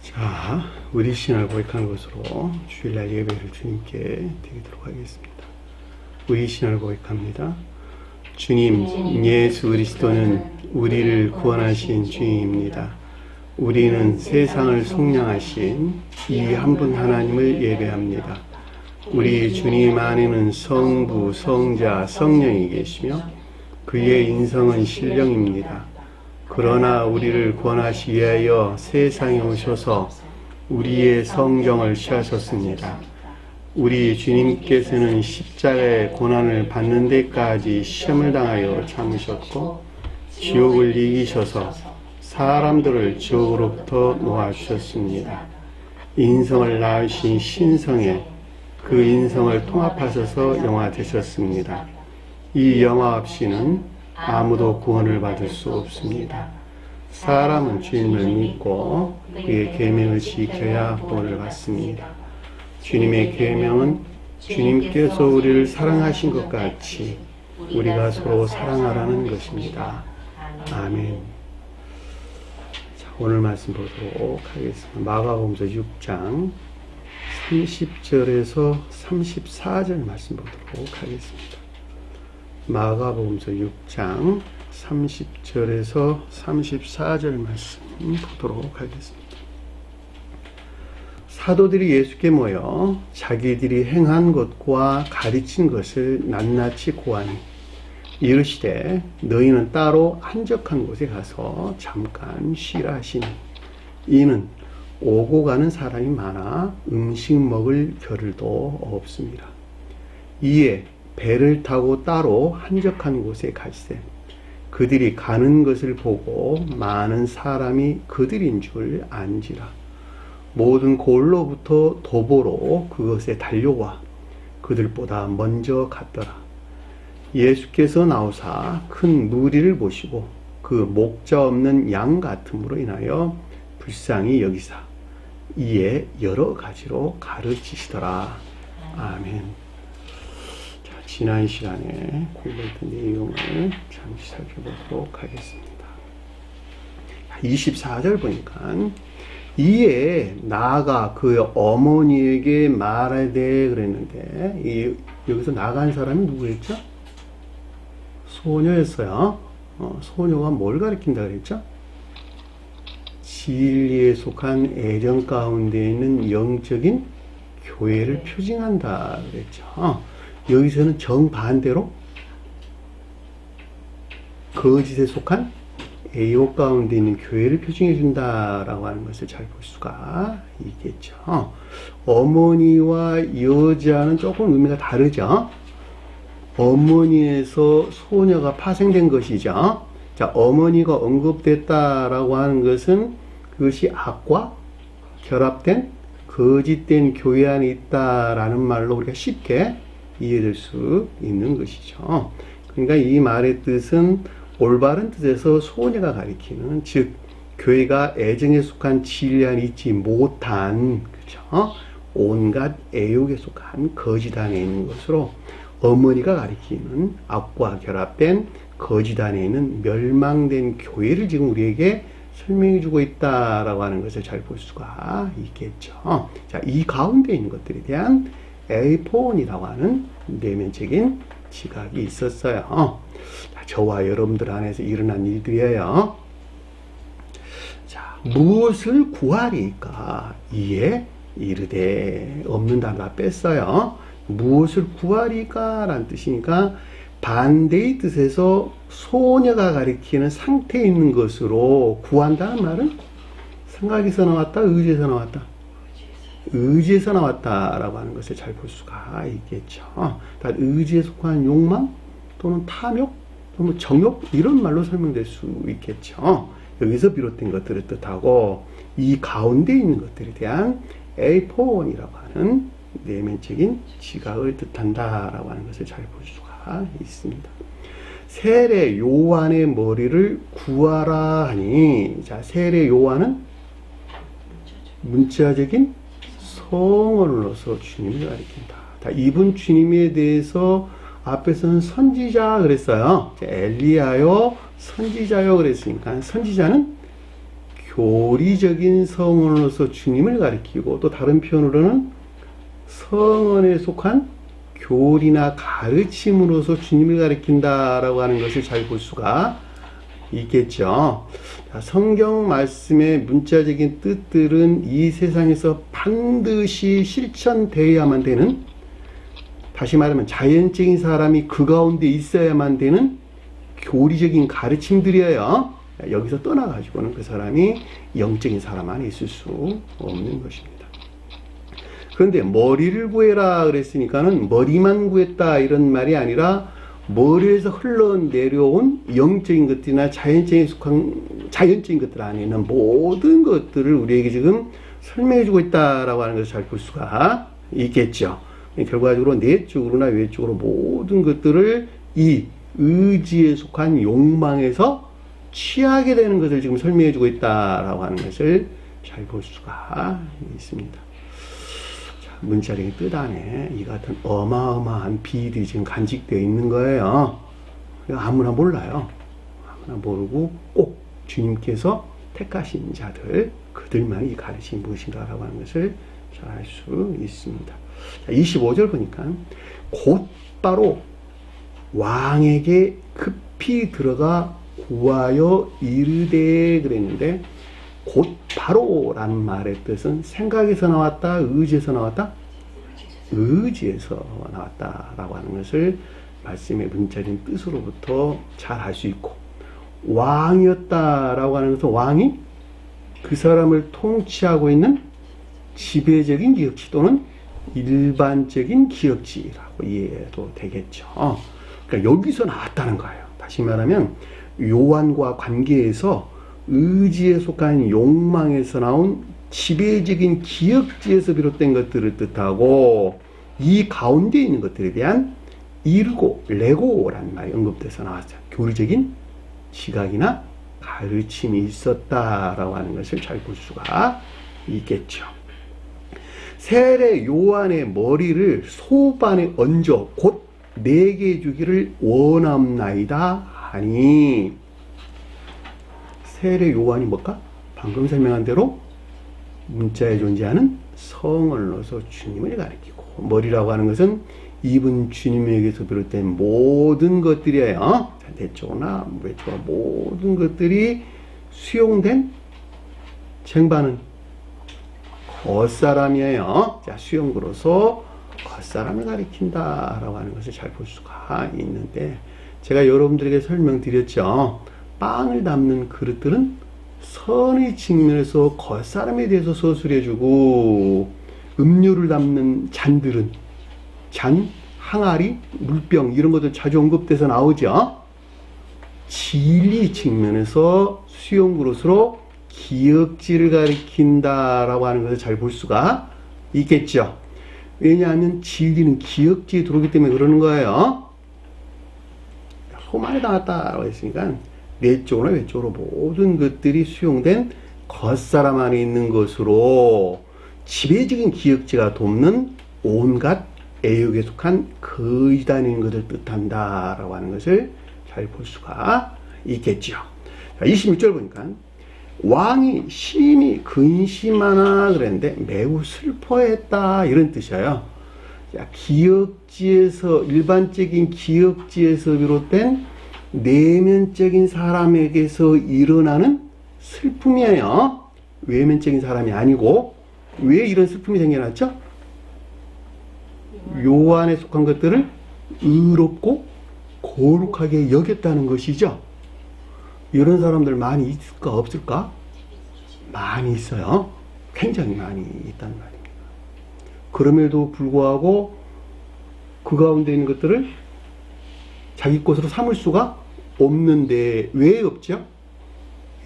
자, 우리 신앙을 고백하는 것으로 주일날 예배를 주님께 드리도록 하겠습니다. 우리 신앙을 고백합니다. 주님, 예수 그리스도는 우리를 구원하신 주님입니다. 우리는 세상을 속량하신 이 한 분 하나님을 예배합니다. 우리 주님 안에는 성부, 성자, 성령이 계시며 그의 인성은 신령입니다. 그러나 우리를 구원하시기 위하여 세상에 오셔서 우리의 성경을 취하셨습니다. 우리 주님께서는 십자가의 고난을 받는 데까지 시험을 당하여 참으셨고 지옥을 이기셔서 사람들을 지옥으로부터 놓아주셨습니다. 인성을 낳으신 신성에 그 인성을 통합하셔서 영화 되셨습니다. 이 영화 없이는 아무도 구원을 받을 수 없습니다. 사람은 주님을 믿고 그의 계명을 지켜야 구원을 받습니다. 주님의 계명은 주님께서 우리를 사랑하신 것 같이 우리가 서로 사랑하라는 것입니다. 아멘. 자, 오늘 말씀 보도록 하겠습니다. 마가복음 6장 30절에서 34절 말씀 보도록 하겠습니다. 마가복음 6장 30절에서 34절 말씀 보도록 하겠습니다. 사도들이 예수께 모여 자기들이 행한 것과 가르친 것을 낱낱이 고하니 이르시되 너희는 따로 한적한 곳에 가서 잠깐 쉬라 하시니 이는 오고 가는 사람이 많아 음식 먹을 겨를도 없습니다. 이에 배를 타고 따로 한적한 곳에 갈세 그들이 가는 것을 보고 많은 사람이 그들인 줄 안지라. 모든 골로부터 도보로 그것에 달려와 그들보다 먼저 갔더라. 예수께서 나오사 큰 무리를 보시고 그 목자 없는 양 같음으로 인하여 불쌍히 여기사 이에 여러 가지로 가르치시더라. 아멘. 지난 시간에 공부했던 내용을 잠시 살펴보도록 하겠습니다. 24절 보니까 이에 나아가 그 어머니에게 말하되 그랬는데 여기서 나간 사람이 누구였죠? 소녀였어요. 소녀가 뭘 가리킨다 그랬죠? 진리에 속한 애정 가운데 있는 영적인 교회를 표징한다 그랬죠. 여기서는 정반대로 거짓에 속한 애욕 가운데 있는 교회를 표징해 준다라고 하는 것을 잘 볼 수가 있겠죠. 어머니와 여자는 조금 의미가 다르죠. 어머니에서 소녀가 파생된 것이죠. 자, 어머니가 언급됐다라고 하는 것은 그것이 악과 결합된 거짓된 교회 안에 있다라는 말로 우리가 쉽게 이해될 수 있는 것이죠. 그러니까 이 말의 뜻은 올바른 뜻에서 소녀가 가리키는, 즉 교회가 애정에 속한 진리 안에 있지 못한, 그렇죠? 온갖 애욕에 속한 거짓 안에 있는 것으로 어머니가 가리키는 악과 결합된 거짓 안에 있는 멸망된 교회를 지금 우리에게 설명해 주고 있다라고 하는 것을 잘 볼 수가 있겠죠. 자, 이 가운데 있는 것들에 대한 에이폰이라고 하는 내면적인 지각이 있었어요. 자, 저와 여러분들 안에서 일어난 일들이에요. 자, 무엇을 구하리까? 이에 이르되, 없는 단어 다 뺐어요. 무엇을 구하리까? 라는 뜻이니까 반대의 뜻에서 소녀가 가리키는 상태에 있는 것으로 구한다는 말은 생각에서 나왔다, 의지에서 나왔다? 의지에서 나왔다라고 하는 것을 잘 볼 수가 있겠죠. 의지에 속한 욕망 또는 탐욕 또는 정욕 이런 말로 설명될 수 있겠죠. 여기서 비롯된 것들을 뜻하고 이 가운데 있는 것들에 대한 에이폰이라고 하는 내면적인 지각을 뜻한다라고 하는 것을 잘 볼 수가 있습니다. 세례 요한의 머리를 구하라 하니, 자, 세례 요한은 문자적인 성언으로서 주님을 가리킨다. 자, 이분 주님에 대해서 앞에서는 선지자 그랬어요. 엘리야요, 선지자요 그랬으니까 선지자는 교리적인 성언으로서 주님을 가리키고, 또 다른 표현으로는 성언에 속한 교리나 가르침으로서 주님을 가리킨다라고 하는 것을 잘 볼 수가 있겠죠. 자, 성경 말씀의 문자적인 뜻들은 이 세상에서 반드시 실천되어야만 되는, 다시 말하면 자연적인 사람이 그 가운데 있어야만 되는 교리적인 가르침들이에요. 여기서 떠나가지고는 그 사람이 영적인 사람 안에 있을 수 없는 것입니다. 그런데 머리를 구해라 그랬으니까는 머리만 구했다 이런 말이 아니라 머리에서 흘러내려온 영적인 것들이나 자연적인 것들 안에 있는 모든 것들을 우리에게 지금 설명해주고 있다라고 하는 것을 잘 볼 수가 있겠죠. 결과적으로 내적으로나 외적으로 모든 것들을 이 의지에 속한 욕망에서 취하게 되는 것을 지금 설명해주고 있다라고 하는 것을 잘 볼 수가 있습니다. 자, 문자적인 뜻 안에 이 같은 어마어마한 비밀이 지금 간직되어 있는 거예요. 아무나 몰라요. 아무나 모르고 꼭 주님께서 택하신 자들, 그들만 이 가르침이 무엇인가라고 하는 것을 잘 알 수 있습니다. 자, 25절 보니까 곧바로 왕에게 급히 들어가 구하여 이르되 그랬는데, 곧바로라는 말의 뜻은 생각에서 나왔다, 의지에서 나왔다? 의지에서 나왔다라고 하는 것을 말씀의 문자적인 뜻으로부터 잘 알 수 있고, 왕이었다라고 하는 것은 왕이 그 사람을 통치하고 있는 지배적인 기역지 또는 일반적인 기역지라고 이해해도 되겠죠. 그러니까 여기서 나왔다는 거예요. 다시 말하면 요한과 관계에서 의지에 속한 욕망에서 나온 지배적인 기역지에서 비롯된 것들을 뜻하고, 이 가운데 있는 것들에 대한 이르고 레고라는 말이 언급돼서 나왔죠. 교리적인 지각이나 가르침이 있었다라고 하는 것을 잘 볼 수가 있겠죠. 세례 요한의 머리를 소반에 얹어 곧 내게 주기를 원함나이다 하니, 세례 요한이 뭘까? 방금 설명한 대로 문자에 존재하는 성언으로서 주님을 가리키고, 머리라고 하는 것은 이분 주님에게서 비롯된 모든 것들이에요. 내적으로나 외적으로 모든 것들이 수용된 쟁반은 겉사람이에요. 자, 수용구로서 겉사람을 가리킨다라고 하는 것을 잘 볼 수가 있는데, 제가 여러분들에게 설명드렸죠. 빵을 담는 그릇들은 선의 측면에서 겉사람에 대해서 서술해주고, 음료를 담는 잔들은 잔, 항아리, 물병 이런 것들 자주 언급돼서 나오죠. 진리 측면에서 수용 그릇으로 기역지를 가리킨다라고 하는 것을 잘 볼 수가 있겠죠. 왜냐하면 진리는 기역지에 들어오기 때문에 그러는 거예요. 소만에 당했다라고 했으니까 내적으로 외적으로 모든 것들이 수용된 겉사람 안에 있는 것으로 지배적인 기역지가 돕는 온갖 애욕에 속한 거짓 아닌 것을 뜻한다라고 하는 것을 잘 볼 수가 있겠죠. 26절 보니까 왕이 심히 근심하나 그랬는데 매우 슬퍼했다 이런 뜻이에요. 기역지에서, 일반적인 기역지에서 비롯된 내면적인 사람에게서 일어나는 슬픔이에요. 외면적인 사람이 아니고. 왜 이런 슬픔이 생겨났죠? 요한에 속한 것들을 의롭고 거룩하게 여겼다는 것이죠. 이런 사람들 많이 있을까 없을까? 많이 있어요. 굉장히 많이 있단 말입니다. 그럼에도 불구하고 그 가운데 있는 것들을 자기 것으로 삼을 수가 없는데, 왜 없죠?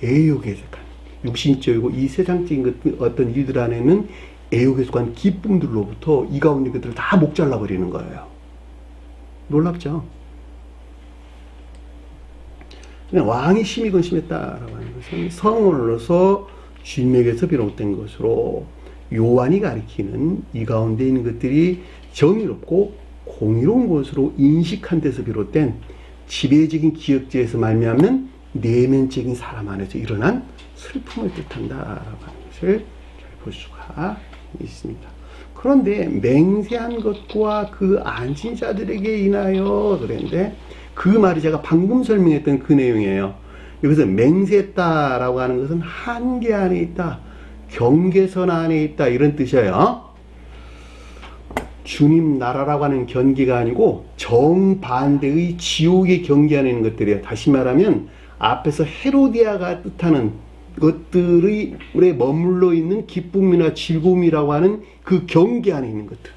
애욕에 속한, 육신적이고 이 세상적인 어떤 일들 안에는 애욕에 속한 기쁨들로부터 이 가운데 것들을 다 목 잘라버리는 거예요. 놀랍죠? 왕이 심히 근심했다라고 하는 것은 성언으로서 주님에게서 비롯된 것으로 요한이 가리키는 이 가운데 있는 것들이 정의롭고 공의로운 것으로 인식한 데서 비롯된 지배적인 기역지에서 말미암는 내면적인 사람 안에서 일어난 슬픔을 뜻한다라고 하는 것을 잘 볼 수가 있습니다. 그런데 맹세한 것과 그 안신자들에게 인하여 그랬는데 그 말이 제가 방금 설명했던 그 내용이에요. 여기서 맹세했다라고 하는 것은 한계 안에 있다, 경계선 안에 있다 이런 뜻이에요. 주님 나라라고 하는 경계가 아니고 정반대의 지옥의 경계 안에 있는 것들이에요. 다시 말하면 앞에서 헤로디아가 뜻하는 것들의 머물러 있는 기쁨이나 즐거움이라고 하는 그 경계 안에 있는 것들.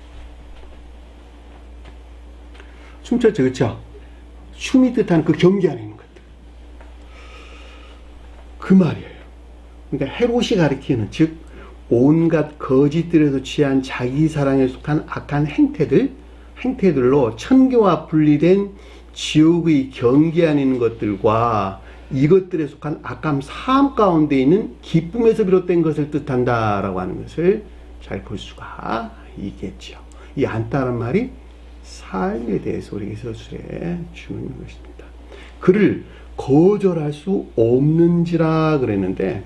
춤췄죠, 그렇죠? 춤이 뜻하는 그 경계 안에 있는 것들. 그 말이에요. 그러니까 헤롯이 가리키는, 즉 온갖 거짓들에서 취한 자기 사랑에 속한 악한 행태들로 천교와 분리된 지옥의 경계 안에 있는 것들과 이것들에 속한 악함 사함 가운데 있는 기쁨에서 비롯된 것을 뜻한다라고 하는 것을 잘 볼 수가 있겠죠. 이 안다란 말이 삶에 대해서 우리에게 서술해 주는 것입니다. 그를 거절할 수 없는지라 그랬는데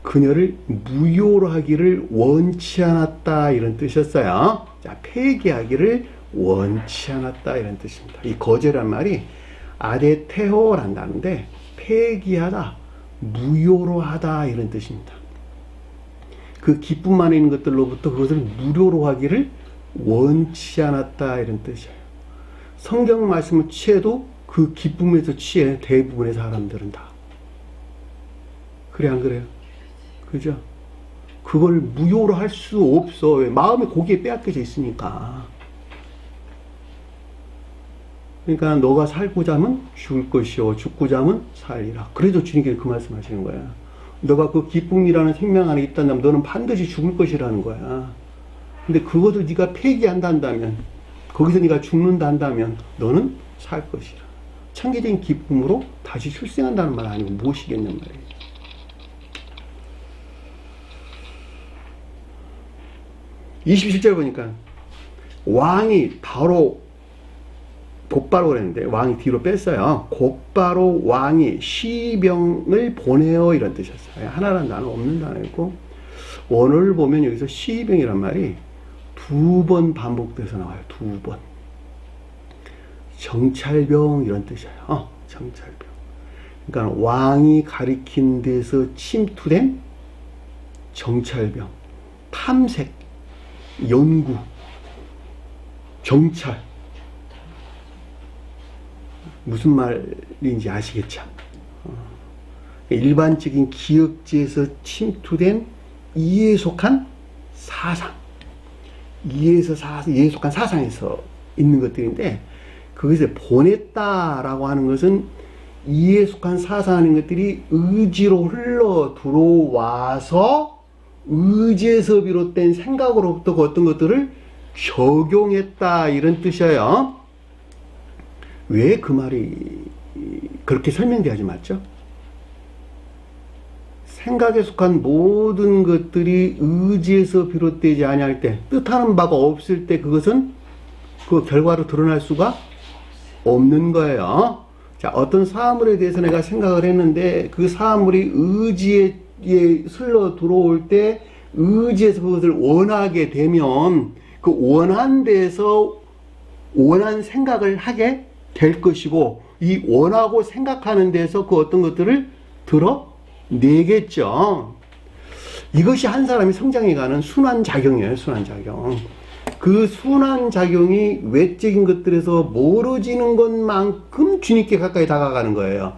그녀를 무효로 하기를 원치 않았다 이런 뜻이었어요. 자, 폐기하기를 원치 않았다 이런 뜻입니다. 이 거절한 말이 아데테오란다는데 폐기하다, 무효로 하다 이런 뜻입니다. 그 기쁨 안에 있는 것들로부터 그것을 무료로 하기를 원치 않았다 이런 뜻이에요. 성경 말씀을 취해도 그 기쁨에서 취해 대부분의 사람들은 다. 그래 안 그래요? 그죠? 그걸 무효로 할 수 없어. 왜? 마음이 거기에 빼앗겨져 있으니까. 그러니까 너가 살고자 하면 죽을 것이요 죽고자 하면 살리라. 그래도 주님께서 그 말씀 하시는 거야. 너가 그 기쁨이라는 생명 안에 있다면 너는 반드시 죽을 것이라는 거야. 근데 그것을 네가 폐기한다 한다면, 거기서 네가 죽는다 한다면 너는 살 것이라. 창기적인 기쁨으로 다시 출생한다는 말 아니고 무엇이겠냔 말이에요. (27절) 보니까 왕이 곧바로 그랬는데 왕이 뒤로 뺐어요. 곧바로 왕이 시병을 보내어 이런 뜻이었어요. 하나라는 단어 없는 단어였고, 원어를 보면 여기서 시병이란 말이 2번 반복돼서 나와요. 2번. 정찰병 이런 뜻이에요. 정찰병. 그러니까 왕이 가리킨 데서 침투된 정찰병, 탐색, 연구, 경찰. 무슨 말인지 아시겠죠? 일반적인 기억지에서 침투된 이에 속한 사상, 이에 속한 사상에서 있는 것들인데, 거기서 보냈다라고 하는 것은 이에 속한 사상 하는 것들이 의지로 흘러 들어와서 의지에서 비롯된 생각으로부터 그 어떤 것들을 적용했다 이런 뜻이에요. 왜 그 말이 그렇게 설명돼야지 맞죠? 생각에 속한 모든 것들이 의지에서 비롯되지 아니할 때, 뜻하는 바가 없을 때 그것은 그 결과로 드러날 수가 없는 거예요. 자, 어떤 사물에 대해서 내가 생각을 했는데 그 사물이 의지에 슬러 들어올 때 의지에서 그것을 원하게 되면 그 원한 데에서 원한 생각을 하게 될 것이고, 이 원하고 생각하는 데서 그 어떤 것들을 드러내겠죠. 이것이 한 사람이 성장해가는 순환작용이에요. 순환작용. 그 순환작용이 외적인 것들에서 멀어지는 것만큼 주님께 가까이 다가가는 거예요.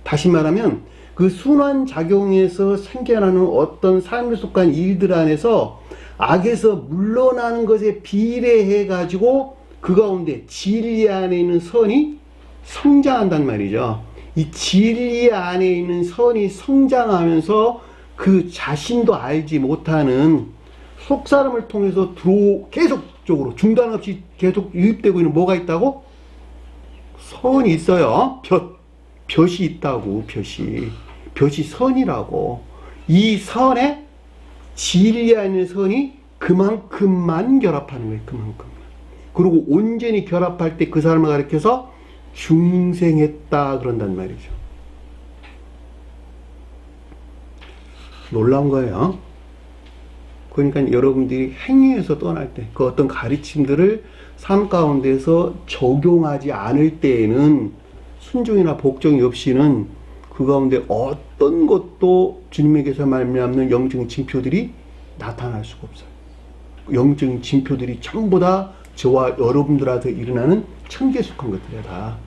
다시 말하면 그 순환작용에서 생겨나는 어떤 삶에 속한 일들 안에서 악에서 물러나는 것에 비례해 가지고 그 가운데 진리 안에 있는 선이 성장한단 말이죠. 이 진리 안에 있는 선이 성장하면서 그 자신도 알지 못하는 속사람을 통해서 계속적으로 중단 없이 계속 유입되고 있는 뭐가 있다고? 선이 있어요. 볕이 있다고. 볕이 선이라고. 이 선에 진리 안에 있는 선이 그만큼만 결합하는 거예요. 그만큼. 그리고 온전히 결합할 때 그 사람을 가리켜서 중생했다 그런단 말이죠. 놀라운 거예요. 그러니까 여러분들이 행위에서 떠날 때, 그 어떤 가르침들을 삶 가운데서 적용하지 않을 때에는 순종이나 복종이 없이는 그 가운데 어떤 것도 주님에게서 말미암는 영적 징표들이 나타날 수가 없어요. 영적 징표들이 전부 다 저와 여러분들한테 일어나는 천개 속한 것들이야. 다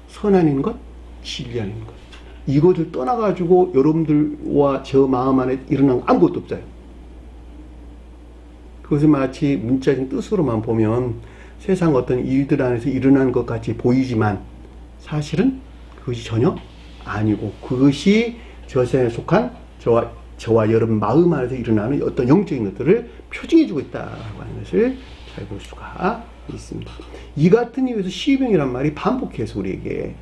선한 것, 진리 아닌 것. 이것을 떠나가지고 여러분들과 저 마음 안에 일어난 아무것도 없어요. 그것을 마치 문자적인 뜻으로만 보면 세상 어떤 일들 안에서 일어난 것 같이 보이지만 사실은 그것이 전혀 아니고, 그것이 저 세상에 속한 저와 여러분 마음 안에서 일어나는 어떤 영적인 것들을 표징해주고 있다라고 하는 것을 잘 볼 수가 있습니다. 이 같은 이유에서 시병이란 말이 반복해서 우리에게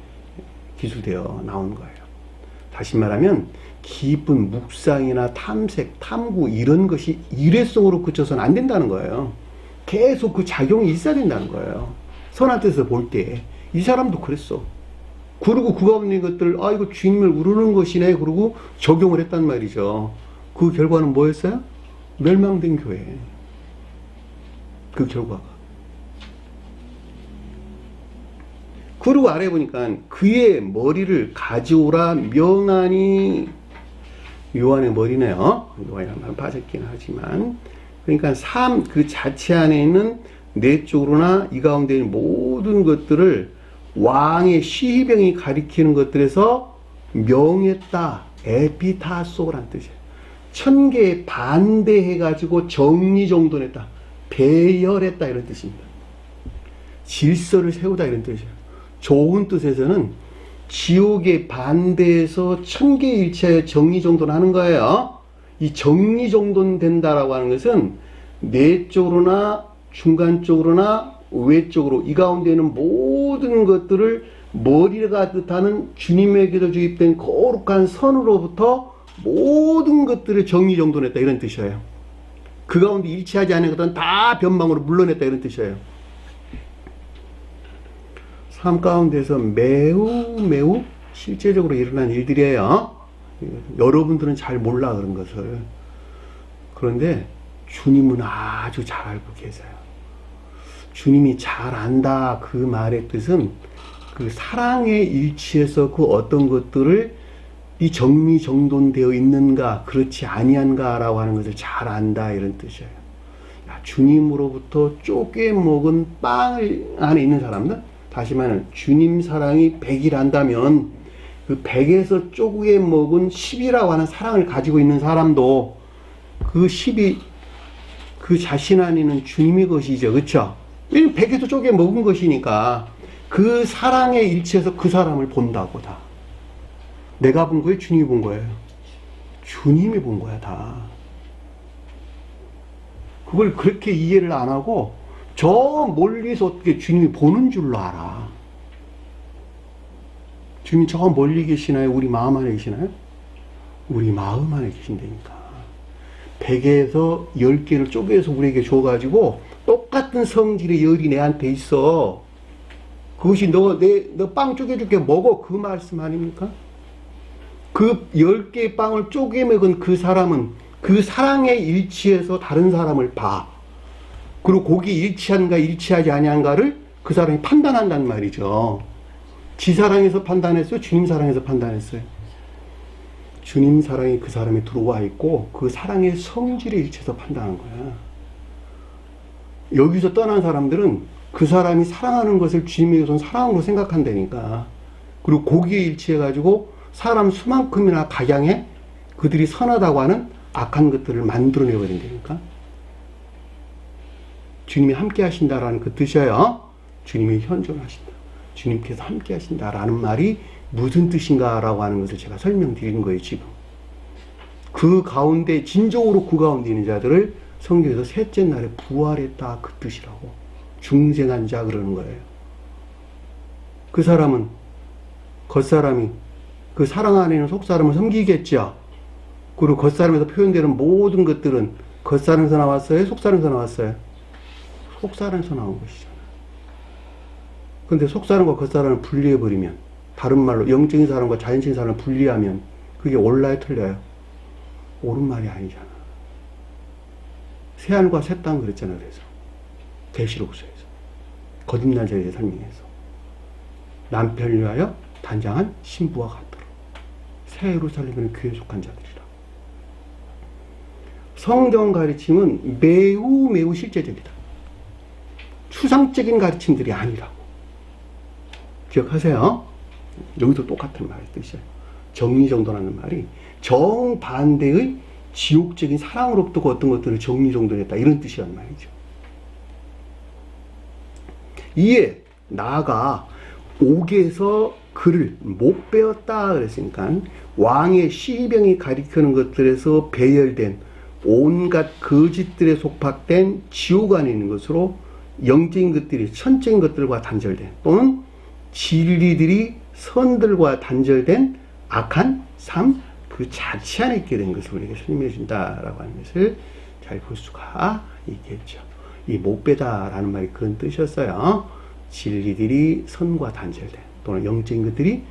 기술되어 나오는 거예요. 다시 말하면 깊은 묵상이나 탐색, 탐구 이런 것이 일회성으로 그쳐서는 안 된다는 거예요. 계속 그 작용이 있어야 된다는 거예요. 선한 뜻에서 볼 때 이 사람도 그랬어. 그리고 그 가운데 것들, 아 이거 주님을 우르는 것이네, 그러고 적용을 했단 말이죠. 그 결과는 뭐였어요? 멸망된 교회. 그 결과가. 그리고 아래 보니까 그의 머리를 가져오라 명하니, 요한의 머리네요. 요한이 한번 빠졌긴 하지만, 그러니까 삶 그 자체 안에 있는 내적으로나 이 가운데 있는 모든 것들을 왕의 시병이 가리키는 것들에서 명했다. 에피타소란 뜻이에요. 천계에 반대해가지고 정리정돈했다. 배열했다 이런 뜻입니다. 질서를 세우다 이런 뜻이에요. 좋은 뜻에서는 지옥에 반대해서 천계일체에 정리정돈하는 거예요. 이 정리정돈된다라고 하는 것은 내적으로나 중간적으로나 외적으로 이 가운데 있는 모든 것들을 머리가 뜻하는 주님에게도 주입된 거룩한 선으로부터 모든 것들을 정리정돈했다 이런 뜻이에요. 그 가운데 일치하지 않은 것들은 다 변방으로 물러냈다 이런 뜻이에요. 삶 가운데서 매우 실제적으로 일어난 일들이에요. 여러분들은 잘 몰라 그런 것을. 그런데 주님은 아주 잘 알고 계세요. 주님이 잘 안다 그 말의 뜻은 그 사랑의 일치에서 그 어떤 것들을 이 정리정돈되어 있는가 그렇지 아니한가라고 하는 것을 잘 안다 이런 뜻이에요. 주님으로부터 쪼개 먹은 빵 안에 있는 사람들, 다시 말하면 주님 사랑이 100이란다면 그 100에서 쪼개 먹은 10이라고 하는 사랑을 가지고 있는 사람도 그 10이 그 자신 안에 있는 주님의 것이죠. 그렇죠? 100에서 쪼개 먹은 것이니까 그 사랑의 일치에서 그 사람을 본다고. 다 내가 본 거예요? 주님이 본 거예요? 주님이 본 거야 다. 그걸 그렇게 이해를 안 하고 저 멀리서 어떻게 주님이 보는 줄로 알아. 주님이 저 멀리 계시나요? 우리 마음 안에 계시나요? 우리 마음 안에 계신다니까. 100에서 10개를 쪼개서 우리에게 줘가지고 똑같은 성질의 열이 내한테 있어. 그것이 너 빵 쪼개줄게 먹어. 그 말씀 아닙니까? 그 10개의 빵을 쪼개 먹은 그 사람은 그 사랑의 일치에서 다른 사람을 봐. 그리고 거기 일치한가 일치하지 아니한가를 그 사람이 판단한단 말이죠. 지 사랑에서 판단했어요? 주님 사랑에서 판단했어요? 주님 사랑이 그 사람에 들어와 있고 그 사랑의 성질에 일치해서 판단한 거야. 여기서 떠난 사람들은 그 사람이 사랑하는 것을 주님에게선 사랑으로 생각한다니까. 그리고 거기에 일치해가지고 사람 수만큼이나 가량에 그들이 선하다고 하는 악한 것들을 만들어내버린다니까. 주님이 함께 하신다라는 그 뜻이에요. 주님이 현존하신다. 주님께서 함께 하신다라는 말이 무슨 뜻인가라고 하는 것을 제가 설명드리는 거예요, 지금. 그 가운데, 진정으로 그 가운데 있는 자들을 성경에서 셋째 날에 부활했다, 그 뜻이라고. 중생한 자 그러는 거예요. 그 사람은, 겉사람이, 그 사랑 안에 있는 속사람을 섬기겠죠. 그리고 겉사람에서 표현되는 모든 것들은 겉사람에서 나왔어요? 속사람에서 나왔어요? 속사람에서 나온 것이잖아요. 그런데 속사람과 겉사람을 분리해버리면, 다른 말로 영적인 사람과 자연적인 사람을 분리하면 그게 올라요, 틀려요? 옳은 말이 아니잖아. 새하늘과 새 땅 그랬잖아. 그래서 계시록서에서 거듭난 자에 대해 설명해서 남편을 위하여 단장한 신부와 같더라. 새 예루살렘은 교회에 속한 자들이라. 성경 가르침은 매우 매우 실제적이다. 추상적인 가르침들이 아니라고. 기억하세요. 여기도 똑같은 말의 뜻이에요. 정리정돈하는 말이 정반대의 지옥적인 사랑으로부터 어떤 것들을 정리정돈했다, 이런 뜻이란 말이죠. 이에 나아가 옥에서 글을 못 배웠다 그랬으니까 왕의 시병이 가리키는 것들에서 배열된 온갖 거짓들에 속박된 지옥 안에 있는 것으로 영적인 것들이 천적인 것들과 단절된, 또는 진리들이 선들과 단절된 악한 삶 그 자체 안에 있게 된 것을 우리에게 설명해 준다라고 하는 것을 잘 볼 수가 있겠죠. 이 못 빼다라는 말이 그런 뜻이었어요. 진리들이 선과 단절된, 또는 영적인 것들이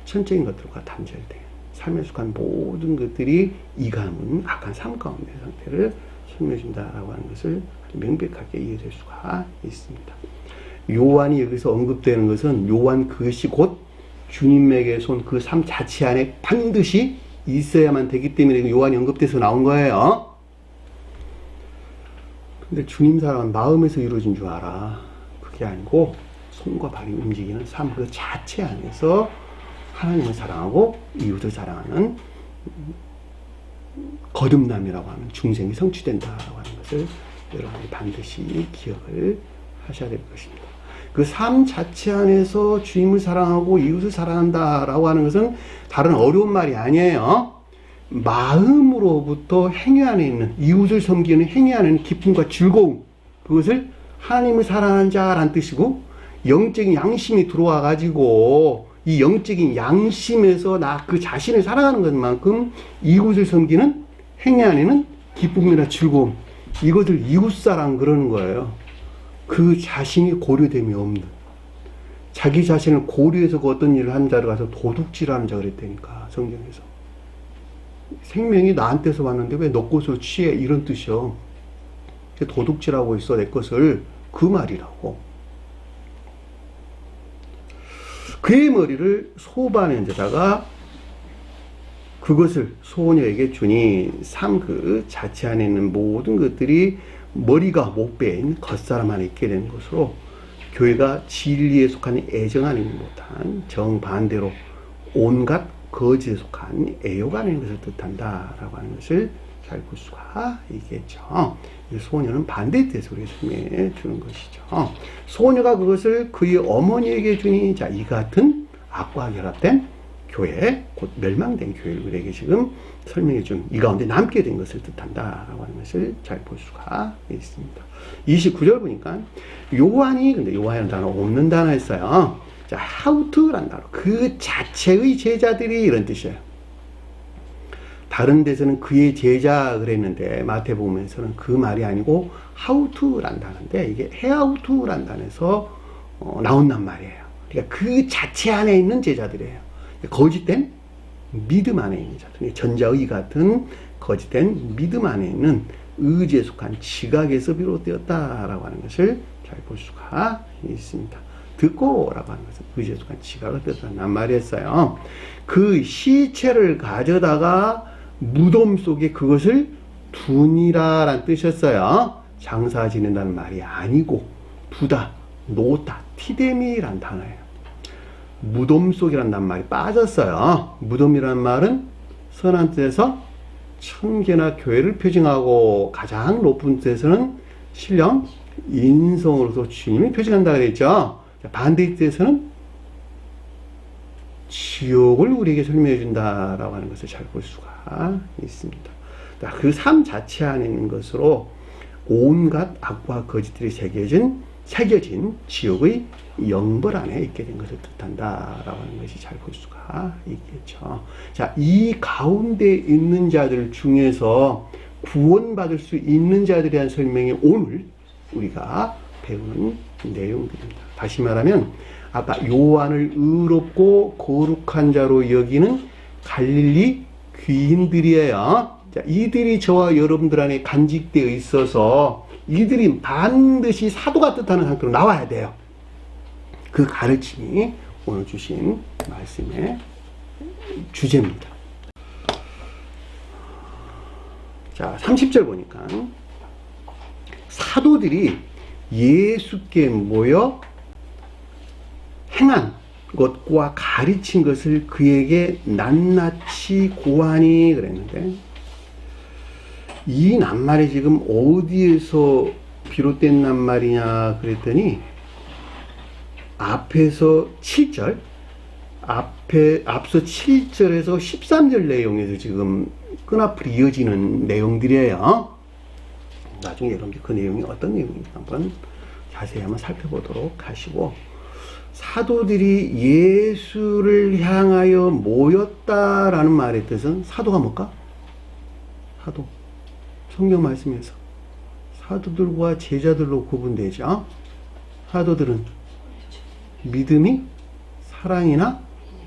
천적인 것들과 단절된 삶에 속한 모든 것들이 이가문 악한 삶 가운데 상태를 설명해 준다라고 하는 것을 명백하게 이해될 수가 있습니다. 요한이 여기서 언급되는 것은 요한 그것이 곧 주님에게서 온 그 삶 자체 안에 반드시 있어야만 되기 때문에 요한이 언급돼서 나온 거예요. 근데 주님 사랑은 마음에서 이루어진 줄 알아. 그게 아니고 손과 발이 움직이는 삶 그 자체 안에서 하나님을 사랑하고 이웃을 사랑하는 거듭남이라고 하는 중생이 성취된다라고 하는 것을 여러분이 반드시 기억을 하셔야 될 것입니다. 그 삶 자체 안에서 주님을 사랑하고 이웃을 사랑한다라고 하는 것은 다른 어려운 말이 아니에요. 마음으로부터 행위 안에 있는, 이웃을 섬기는 행위 안에 있는 기쁨과 즐거움, 그것을 하나님을 사랑하는 자라는 뜻이고, 영적인 양심이 들어와 가지고 이 영적인 양심에서 나 그 자신을 사랑하는 것만큼 이웃을 섬기는 행위 안에는 기쁨이나 즐거움, 이것을 이웃사랑 그러는 거예요. 그 자신이 고려됨이 없는, 자기 자신을 고려해서 그 어떤 일을 하는 자를 가서 도둑질하는 자 그랬다니까, 성경에서. 생명이 나한테서 왔는데 왜 너 것을 취해, 이런 뜻이요. 도둑질하고 있어 내 것을, 그 말이라고. 그의 머리를 소반에 데다가 그것을 소녀에게 주니 삶 그 자체 안에 있는 모든 것들이 머리가 목배인 겉사람 안에 있게 되는 것으로 교회가 진리에 속한 애정 안에 있는 못한 정반대로 온갖 거짓에 속한 애욕 안에 있는 것을 뜻한다라고 하는 것을 잘 볼 수가 있겠죠. 소녀는 반대에 대해서 우리가 설명해 주는 것이죠. 소녀가 그것을 그의 어머니에게 주니, 자, 이 같은 악과 결합된 교회, 곧 멸망된 교회를 우리에게 지금 설명해 준, 이 가운데 남게 된 것을 뜻한다라고 하는 것을 잘 볼 수가 있습니다. 29절 보니까 요한이, 근데 요한이라는 단어 없는 단어 했어요. 자, 하우트라는 단어, 그 자체의 제자들이, 이런 뜻이에요. 다른 데서는 그의 제자 그랬는데 마태복음에서는 그 말이 아니고 하우투란 단어인데, 이게 헤아우투란 단어에서 나온단 말이에요. 그러니까 그 자체 안에 있는 제자들이에요. 거짓된 믿음 안에 있는 자들, 전자의 같은 거짓된 믿음 안에 있는 의지에 속한 지각에서 비롯되었다라고 하는 것을 잘 볼 수가 있습니다. 듣고라고 하는 것은 의지에 속한 지각을 뜻한단 말이었어요. 그 시체를 가져다가 무덤 속에 그것을 두니라라는 뜻이었어요. 장사 지낸다는 말이 아니고 두다, 놓다, 티데미라는 단어예요. 무덤 속이라는 말이 빠졌어요. 무덤이라는 말은 선한 뜻에서 천계나 교회를 표징하고, 가장 높은 뜻에서는 신령 인성으로서 주님이 표징한다 그랬죠. 반대의 뜻에서는 지옥을 우리에게 설명해 준다라고 하는 것을 잘 볼 수가 있습니다. 그 삶 자체 안에 있는 것으로 온갖 악과 거짓들이 새겨진 지옥의 영벌 안에 있게 된 것을 뜻한다라고 하는 것이 잘 볼 수가 있겠죠. 자, 이 가운데 있는 자들 중에서 구원받을 수 있는 자들에 대한 설명이 오늘 우리가 배우는 내용들입니다. 다시 말하면 아까 요한을 의롭고 거룩한 자로 여기는 갈릴리 귀인들이에요. 자, 이들이 저와 여러분들 안에 간직되어 있어서 이들이 반드시 사도가 뜻하는 상태로 나와야 돼요. 그 가르침이 오늘 주신 말씀의 주제입니다. 자, 30절 보니까 사도들이 예수께 모여 행한 것과 가르친 것을 그에게 낱낱이 고하니 그랬는데, 이 낱말이 지금 어디에서 비롯된 낱말이냐 그랬더니 앞에서 7절, 앞서 7절에서 13절 내용에서 지금 끈앞으로 이어지는 내용들이에요. 나중에 여러분들 그 내용이 어떤 내용인지 한번 자세히 한번 살펴보도록 하시고, 사도들이 예수를 향하여 모였다라는 말의 뜻은, 사도가 뭘까? 사도. 성경 말씀에서 사도들과 제자들로 구분되죠. 사도들은 믿음이 사랑이나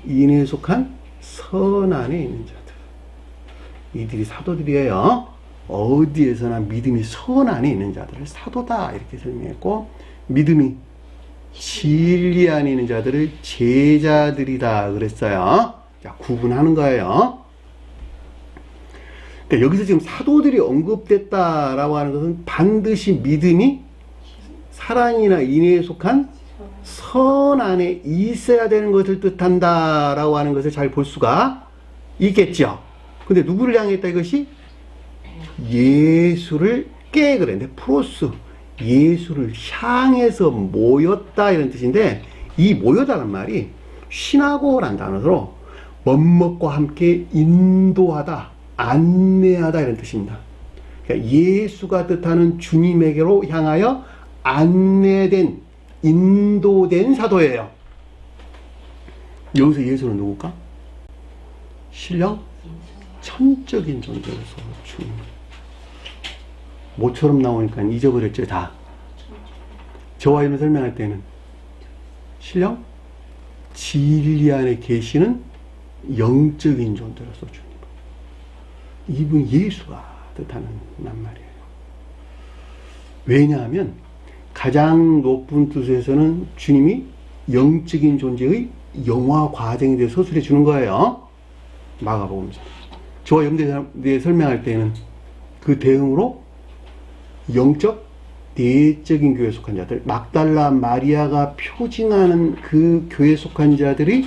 인애에 속한 선 안에 있는 자들. 이들이 사도들이에요. 어디에서나 믿음이 선 안에 있는 자들을 사도다 이렇게 설명했고, 믿음이 진리 안에 있는 자들을 제자들이다 그랬어요. 자, 구분하는 거예요. 그러니까 여기서 지금 사도들이 언급됐다라고 하는 것은 반드시 믿음이 사랑이나 인애에 속한 선 안에 있어야 되는 것을 뜻한다라고 하는 것을 잘 볼 수가 있겠죠. 근데 누구를 향했다 이것이? 예수를 그랬는데 프로스, 예수를 향해서 모였다 이런 뜻인데, 이 모여다는 말이 시나고라는 단어로 멋먹과 함께 인도하다, 안내하다 이런 뜻입니다. 그러니까 예수가 뜻하는 주님에게로 향하여 안내된, 인도된 사도예요. 여기서 예수는 누굴까? 신령 천적인 존재로서 주님. 모처럼 나오니까 잊어버렸죠, 다. 저와 이런 설명할 때는 신령 진리 안에 계시는 영적인 존재로서 주님. 이분 예수가 뜻하는 낱말이에요. 왜냐하면 가장 높은 뜻에서는 주님이 영적인 존재의 영화 과정에 대해 서술해 주는 거예요. 마가복음서. 저와 여러분들에 설명할 때는 그 대응으로 영적, 내적인 교회에 속한 자들, 막달라 마리아가 표징하는 그 교회에 속한 자들이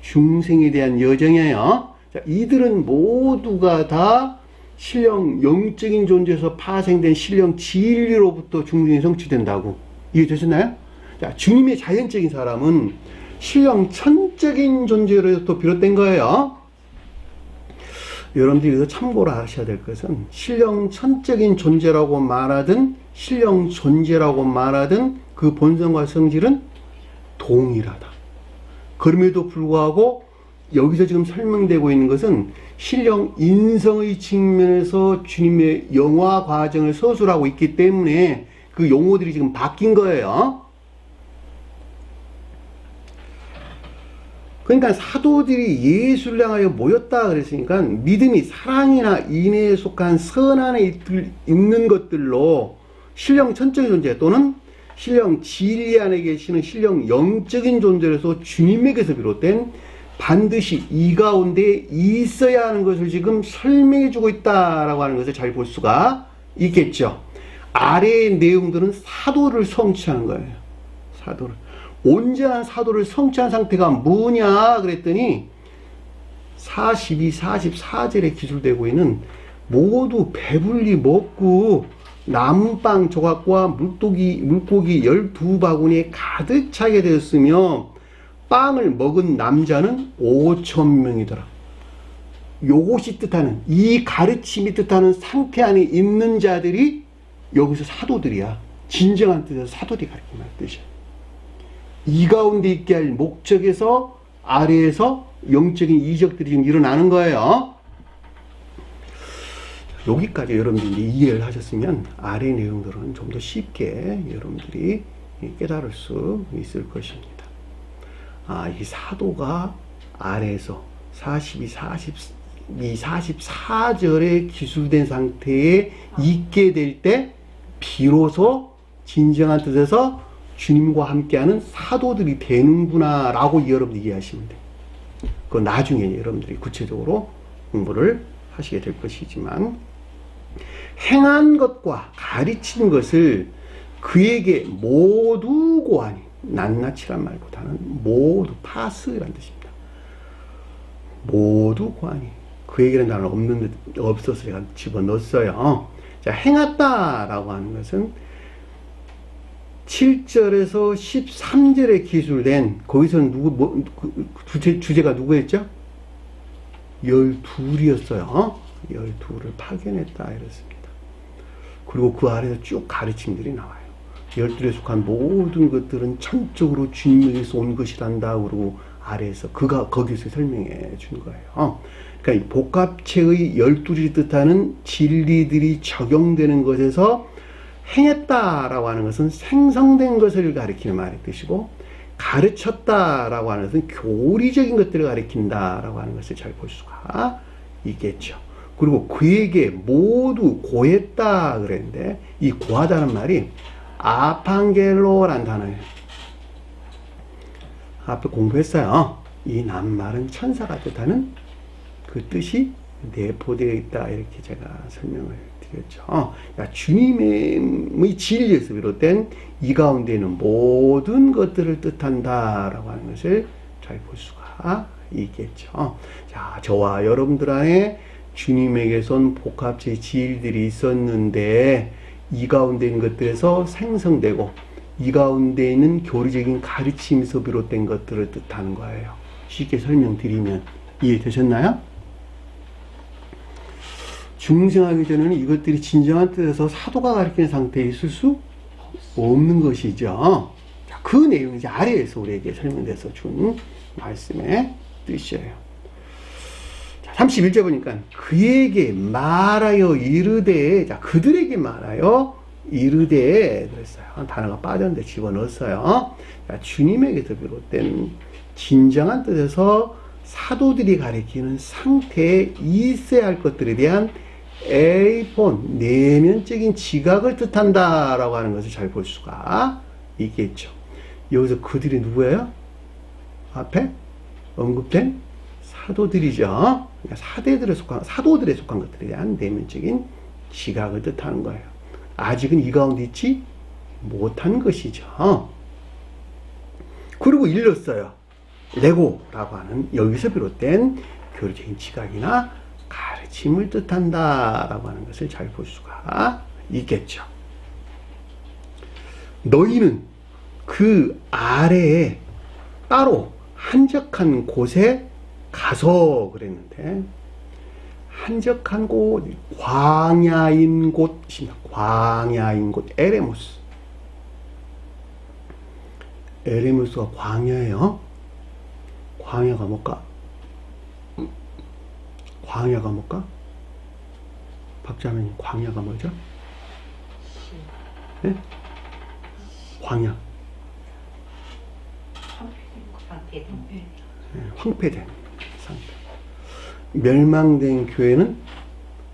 중생에 대한 여정이에요. 자, 이들은 모두가 다 신령 영적인 존재에서 파생된 신령 진리로부터 중생이 성취된다고 이해되셨나요? 자, 주님의 자연적인 사람은 신령 천적인 존재로부터 비롯된 거예요. 여러분들이 여기서 참고를 하셔야 될 것은, 신령 천적인 존재라고 말하든 신령 존재라고 말하든 그 본성과 성질은 동일하다. 그럼에도 불구하고 여기서 지금 설명되고 있는 것은 신령 인성의 측면에서 주님의 영화 과정을 서술하고 있기 때문에 그 용어들이 지금 바뀐 거예요. 그러니까 사도들이 예수를 향하여 모였다 그랬으니까 믿음이 사랑이나 인애에 속한 선 안에 있는 것들로 신령 천적인 존재 또는 신령 진리 안에 계시는 신령 영적인 존재로서 주님에게서 비롯된 반드시 이 가운데 있어야 하는 것을 지금 설명해 주고 있다라고 하는 것을 잘 볼 수가 있겠죠. 아래의 내용들은 사도를 성취하는 거예요. 사도를. 온전한 사도를 성취한 상태가 뭐냐 그랬더니 42, 44절에 기술되고 있는 모두 배불리 먹고 남은 빵 조각과 물고기 12바구니에 가득 차게 되었으며 빵을 먹은 남자는 5,000명이더라. 요것이 뜻하는, 이 가르침이 뜻하는 상태 안에 있는 자들이 여기서 사도들이야. 진정한 뜻에서 사도들이 가르치는 뜻이야. 이 가운데 있게 할 목적에서 아래에서 영적인 이적들이 지금 일어나는 거예요. 여기까지 여러분들이 이해를 하셨으면 아래 내용들은 좀 더 쉽게 여러분들이 깨달을 수 있을 것입니다. 이 사도가 아래에서 42, 이 44절에 기술된 상태에 있게 될 때 비로소 진정한 뜻에서 주님과 함께하는 사도들이 되는구나 라고 여러분들이 이해하시면 돼요. 그건 나중에 여러분들이 구체적으로 공부를 하시게 될 것이지만, 행한 것과 가르치는 것을 그에게 모두 고하니, 낱낱이란 말보다는 모두, 파스란 뜻입니다. 모두 고하니, 그에게는 단어는 없어서 제가 집어넣었어요. 자, 행했다라고 하는 것은 7절에서 13절에 기술된, 거기서는 주제가 누구였죠? 12이었어요. 12를 파견했다 이렇습니다. 그리고 그 아래에서 쭉 가르침들이 나와요. 12에 속한 모든 것들은 전적으로 주님에게서 온 것이란다. 그러고 아래에서 거기서 설명해 준 거예요. 그러니까 이 복합체의 12를 뜻하는 진리들이 적용되는 것에서 행했다라고 하는 것은 생성된 것을 가리키는 말의 뜻이고, 가르쳤다라고 하는 것은 교리적인 것들을 가리킨다라고 하는 것을 잘 볼 수가 있겠죠. 그리고 그에게 모두 고했다 그랬는데, 이 고하다는 말이 아판겔로라는 단어예요. 앞에 공부했어요. 이 낱말은 천사가 뜻하는 그 뜻이 내포되어 있다 이렇게 제가 설명을 드렸죠. 주님의 진리에서 비롯된 이 가운데는 모든 것들을 뜻한다라고 하는 것을 잘 볼 수가 있겠죠. 자, 저와 여러분들 안에 주님에게선 복합체의 진리들이 있었는데, 이 가운데 있는 것들에서 생성되고 이 가운데 있는 교리적인 가르침에서 비롯된 것들을 뜻하는 거예요. 쉽게 설명드리면 이해되셨나요? 중생하기 전에는 이것들이 진정한 뜻에서 사도가 가르치는 상태에 있을 수 없는 것이죠. 자, 그 내용이 이제 아래에서 우리에게 설명돼서 준 말씀의 뜻이에요. 31절 보니까 그에게 말하여 이르되, 자, 그들에게 말하여 이르되 그랬어요. 단어가 빠졌는데 집어넣었어요. 자, 주님에게서 비롯된 진정한 뜻에서 사도들이 가리키는 상태에 있어야 할 것들에 대한 에이폰, 내면적인 지각을 뜻한다라고 하는 것을 잘 볼 수가 있겠죠. 여기서 그들이 누구예요? 앞에 언급된 사도들이죠. 그러니까 사도들에 속한 것들에 대한 내면적인 지각을 뜻하는 거예요. 아직은 이 가운데 있지 못한 것이죠. 그리고 일렀어요. 레고라고 하는 여기서 비롯된 교리적인 지각이나 가르침을 뜻한다라고 하는 것을 잘 볼 수가 있겠죠. 너희는 그 아래에 따로 한적한 곳에 가서 그랬는데, 한적한 곳, 광야인 곳입니다. 광야인 곳, 에레무스. 에레무스가 광야예요. 광야가 뭘까? 광야가 뭘까? 박자매님, 광야가 뭐죠? 네? 광야. 황폐된 상태. 멸망된 교회는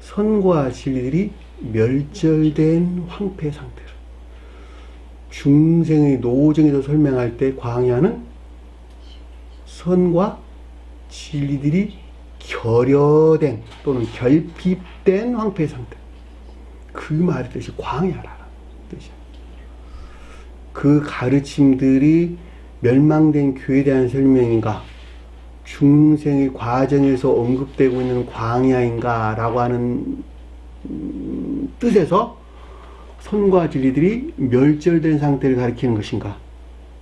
선과 진리들이 멸절된 황폐 상태로. 중생의 노정에서 설명할 때 광야는 선과 진리들이 결여된 또는 결핍된 황폐 상태. 그 말의 뜻이 광야라는 뜻이야. 그 가르침들이 멸망된 교회에 대한 설명인가, 중생의 과정에서 언급되고 있는 광야인가 라고 하는 뜻에서 선과 진리들이 멸절된 상태를 가리키는 것인가,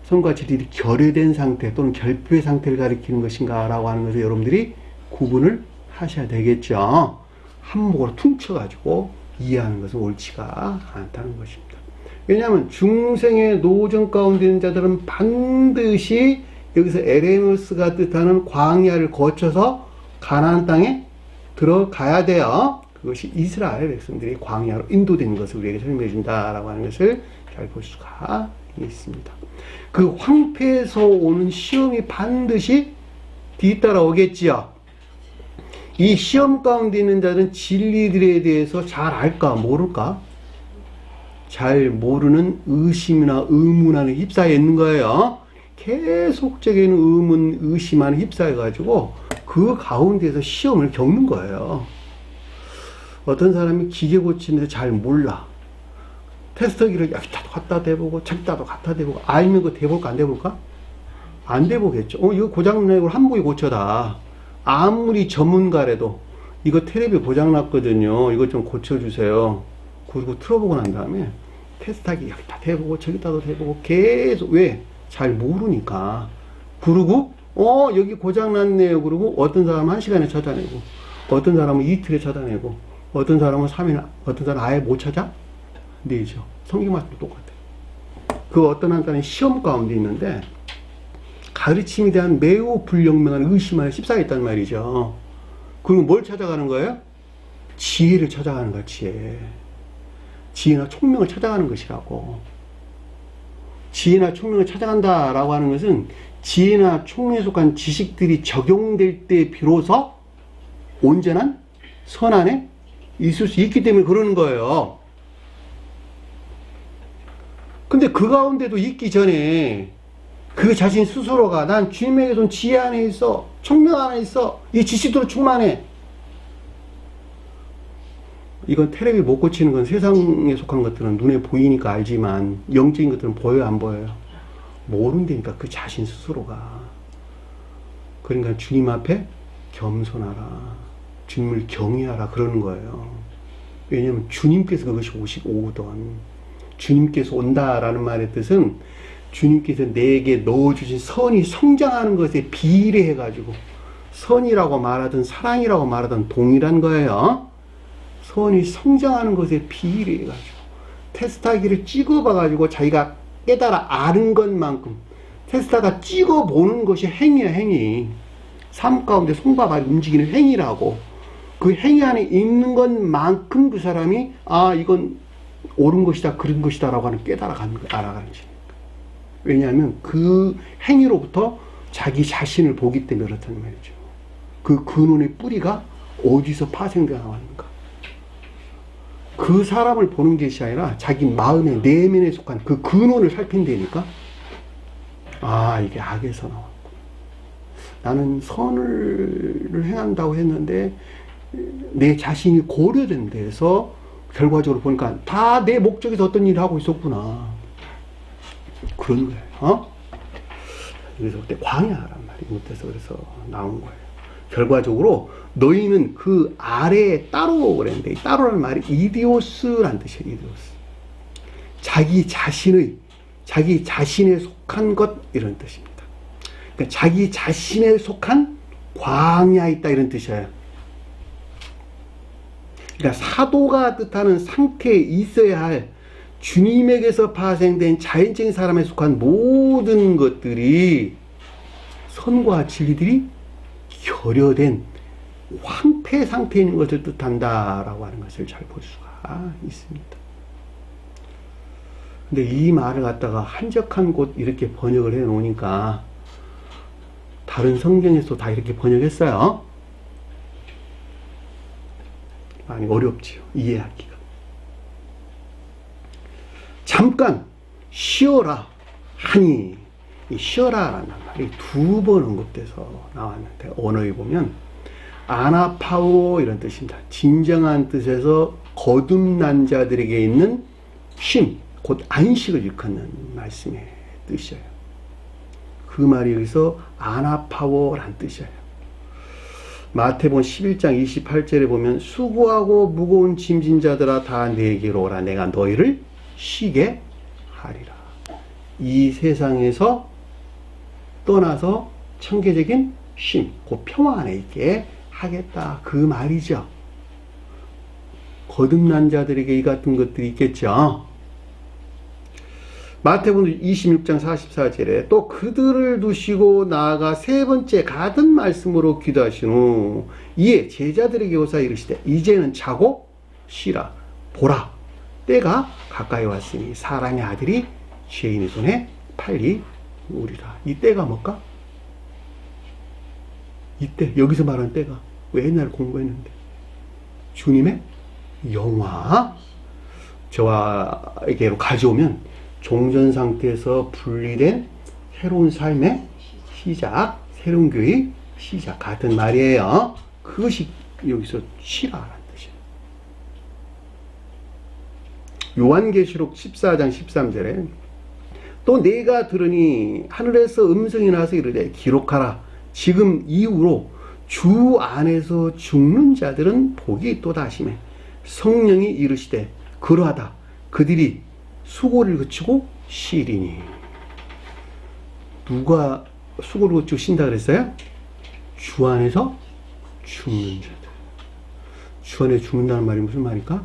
선과 진리들이 결여된 상태 또는 결핍의 상태를 가리키는 것인가 라고 하는 것을 여러분들이 구분을 하셔야 되겠죠. 한목으로 퉁쳐가지고 이해하는 것은 옳지가 않다는 것입니다. 왜냐하면 중생의 노정 가운데 있는 자들은 반드시 여기서 에레무스가 뜻하는 광야를 거쳐서 가나안 땅에 들어가야 돼요. 그것이 이스라엘 백성들이 광야로 인도된 것을 우리에게 설명해 준다라고 하는 것을 잘 볼 수가 있습니다. 그 황폐에서 오는 시험이 반드시 뒤따라 오겠지요. 이 시험 가운데 있는 자들은 진리들에 대해서 잘 알까 모를까? 잘 모르는 의심이나 의문하는 휩싸여 있는 거예요. 계속적인 의문, 의심하는 휩싸여 가지고 그 가운데서 시험을 겪는 거예요. 어떤 사람이 기계 고치는데 잘 몰라. 테스터기를 여기다도 갖다 대보고 저기다도 갖다 대보고 알면 그거 대볼까 안 대볼까? 안 대보겠죠. 이거 고장내고 한 부위 고쳐다. 아무리 전문가래도 이거 텔레비 고장났거든요. 이거 좀 고쳐주세요. 그리고 틀어보고 난 다음에 테스트하기 여기다 대보고 저기다도 대보고 계속 왜? 잘 모르니까. 그리고 여기 고장났네요. 그리고 어떤 사람은 1시간에 찾아내고 어떤 사람은 이틀에 찾아내고 어떤 사람은 3일, 어떤 사람은 아예 못 찾아? 내죠. 성경 말씀도 똑같아요. 그 어떤 한 사람이 시험 가운데 있는데 가르침에 대한 매우 불명명한 의심을 휩싸여 있단 말이죠. 그리고 뭘 찾아가는 거예요? 지혜를 찾아가는 거야, 지혜. 지혜나 총명을 찾아가는 것이라고. 지혜나 총명을 찾아간다라고 하는 것은 지혜나 총명에 속한 지식들이 적용될 때 비로소 온전한 선안에 있을 수 있기 때문에 그러는 거예요. 근데 그 가운데도 있기 전에 그 자신 스스로가 난 주님에게 선 지혜 안에 있어, 총명 안에 있어, 이 지식으로 충만해. 이건 텔레비 못 고치는 건 세상에 속한 것들은 눈에 보이니까 알지만 영적인 것들은 보여요, 안 보여요? 모른다니까 그 자신 스스로가. 그러니까 주님 앞에 겸손하라, 주님을 경외하라 그러는 거예요. 왜냐하면 주님께서 그것이 오던 주님께서 온다라는 말의 뜻은 주님께서 내게 넣어주신 선이 성장하는 것에 비례해가지고 선이라고 말하든 사랑이라고 말하든 동일한 거예요. 선이 성장하는 것에 비례해가지고 테스트하기를 찍어봐가지고 자기가 깨달아 아는 것만큼 테스트가 찍어보는 것이 행위야, 행위. 삶 가운데 손과 발이 움직이는 행위라고. 그 행위 안에 있는 것만큼 그 사람이 이건 옳은 것이다, 그런 것이다 라고 하는 알아가는 것이니까. 왜냐하면 그 행위로부터 자기 자신을 보기 때문에 그렇다는 말이죠. 그 근원의 뿌리가 어디서 파생되어 나왔는가. 그 사람을 보는 것이 아니라 자기 마음의 내면에 속한 그 근원을 살핀다니까. 이게 악에서 나왔고. 나는 선을 행한다고 했는데 내 자신이 고려된 데서 결과적으로 보니까 다 내 목적에서 어떤 일을 하고 있었구나. 그런 거예요. 그래서 그때 광야란 말이 못해서 그래서 나온 거예요. 결과적으로 너희는 그 아래에 따로 그랬는데, 따로라는 말이 이디오스란 뜻이에요. 이디오스. 자기 자신에 속한 것 이런 뜻입니다. 그러니까 자기 자신에 속한 광야에 있다 이런 뜻이에요. 그러니까 사도가 뜻하는 상태에 있어야 할 주님에게서 파생된 자연적인 사람에 속한 모든 것들이 선과 진리들이 결여된 황폐 상태에 있는 것을 뜻한다라고 하는 것을 잘 볼 수가 있습니다. 근데 이 말을 갖다가 한적한 곳 이렇게 번역을 해 놓으니까 다른 성경에서 다 이렇게 번역했어요. 많이 어렵지요, 이해하기가. 잠깐 쉬어라 하니, 이 쉬어라라는 말이 2번 언급돼서 나왔는데 언어에 보면 아나파오 이런 뜻입니다. 진정한 뜻에서 거듭난 자들에게 있는 쉼, 곧 안식을 일컫는 말씀의 뜻이에요. 그 말이 여기서 아나파오란 뜻이에요. 마태복음 11장 28절에 보면 수고하고 무거운 짐진 자들아 다 내게로 오라, 내가 너희를 쉬게 하리라. 이 세상에서 떠나서 청계적인 쉼, 그 평화 안에 있게 하겠다 그 말이죠. 거듭난 자들에게 이 같은 것들이 있겠죠. 마태복음 26장 44절에 또 그들을 두시고 나아가 세 번째 같은 말씀으로 기도하신 후 이에 제자들에게 오사 이르시되 이제는 자고 쉬라. 보라, 때가 가까이 왔으니 사람의 아들이 죄인의 손에 팔리우리라. 이 때가 뭘까? 이때, 여기서 말하는 때가 왜 옛날에 공부했는데? 주님의 영화 저와에게로 가져오면 종전 상태에서 분리된 새로운 삶의 시작, 새로운 교회 시작 같은 말이에요. 그것이 여기서 치라라는 뜻이에요. 요한계시록 14장 13절에 또 내가 들으니 하늘에서 음성이 나서 이르되 기록하라. 지금 이후로 주 안에서 죽는 자들은 복이 있도다 하시매 성령이 이르시되 그러하다. 그들이 수고를 그치고 쉬리니. 누가 수고를 그치고 쉰다 그랬어요? 주 안에서 죽는 자들. 주 안에 죽는다는 말이 무슨 말일까?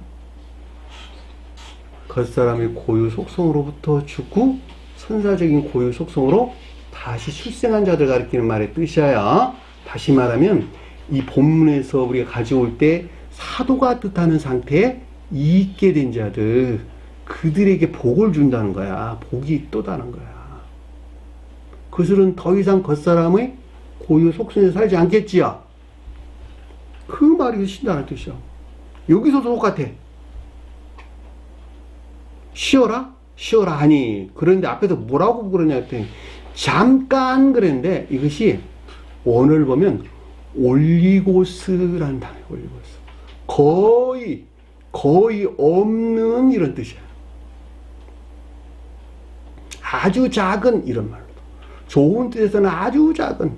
겉사람의 고유 속성으로부터 죽고 선사적인 고유 속성으로 다시 출생한 자들 가리키는 말의 뜻이야. 다시 말하면 이 본문에서 우리가 가져올 때 사도가 뜻하는 상태에 있게 된 자들, 그들에게 복을 준다는 거야. 복이 있도다는 거야. 그들은 더 이상 겉사람의 고유 속성에서 살지 않겠지요. 그 말이 신다는 뜻이야. 여기서도 똑같아. 쉬어라? 쉬어라 하니. 그런데 앞에서 뭐라고 그러냐 했더니 잠깐 그랬는데 이것이 원어를 보면 올리고스라는 단어예요. 올리고스. 거의 없는 이런 뜻이야. 아주 작은 이런 말로. 좋은 뜻에서는 아주 작은.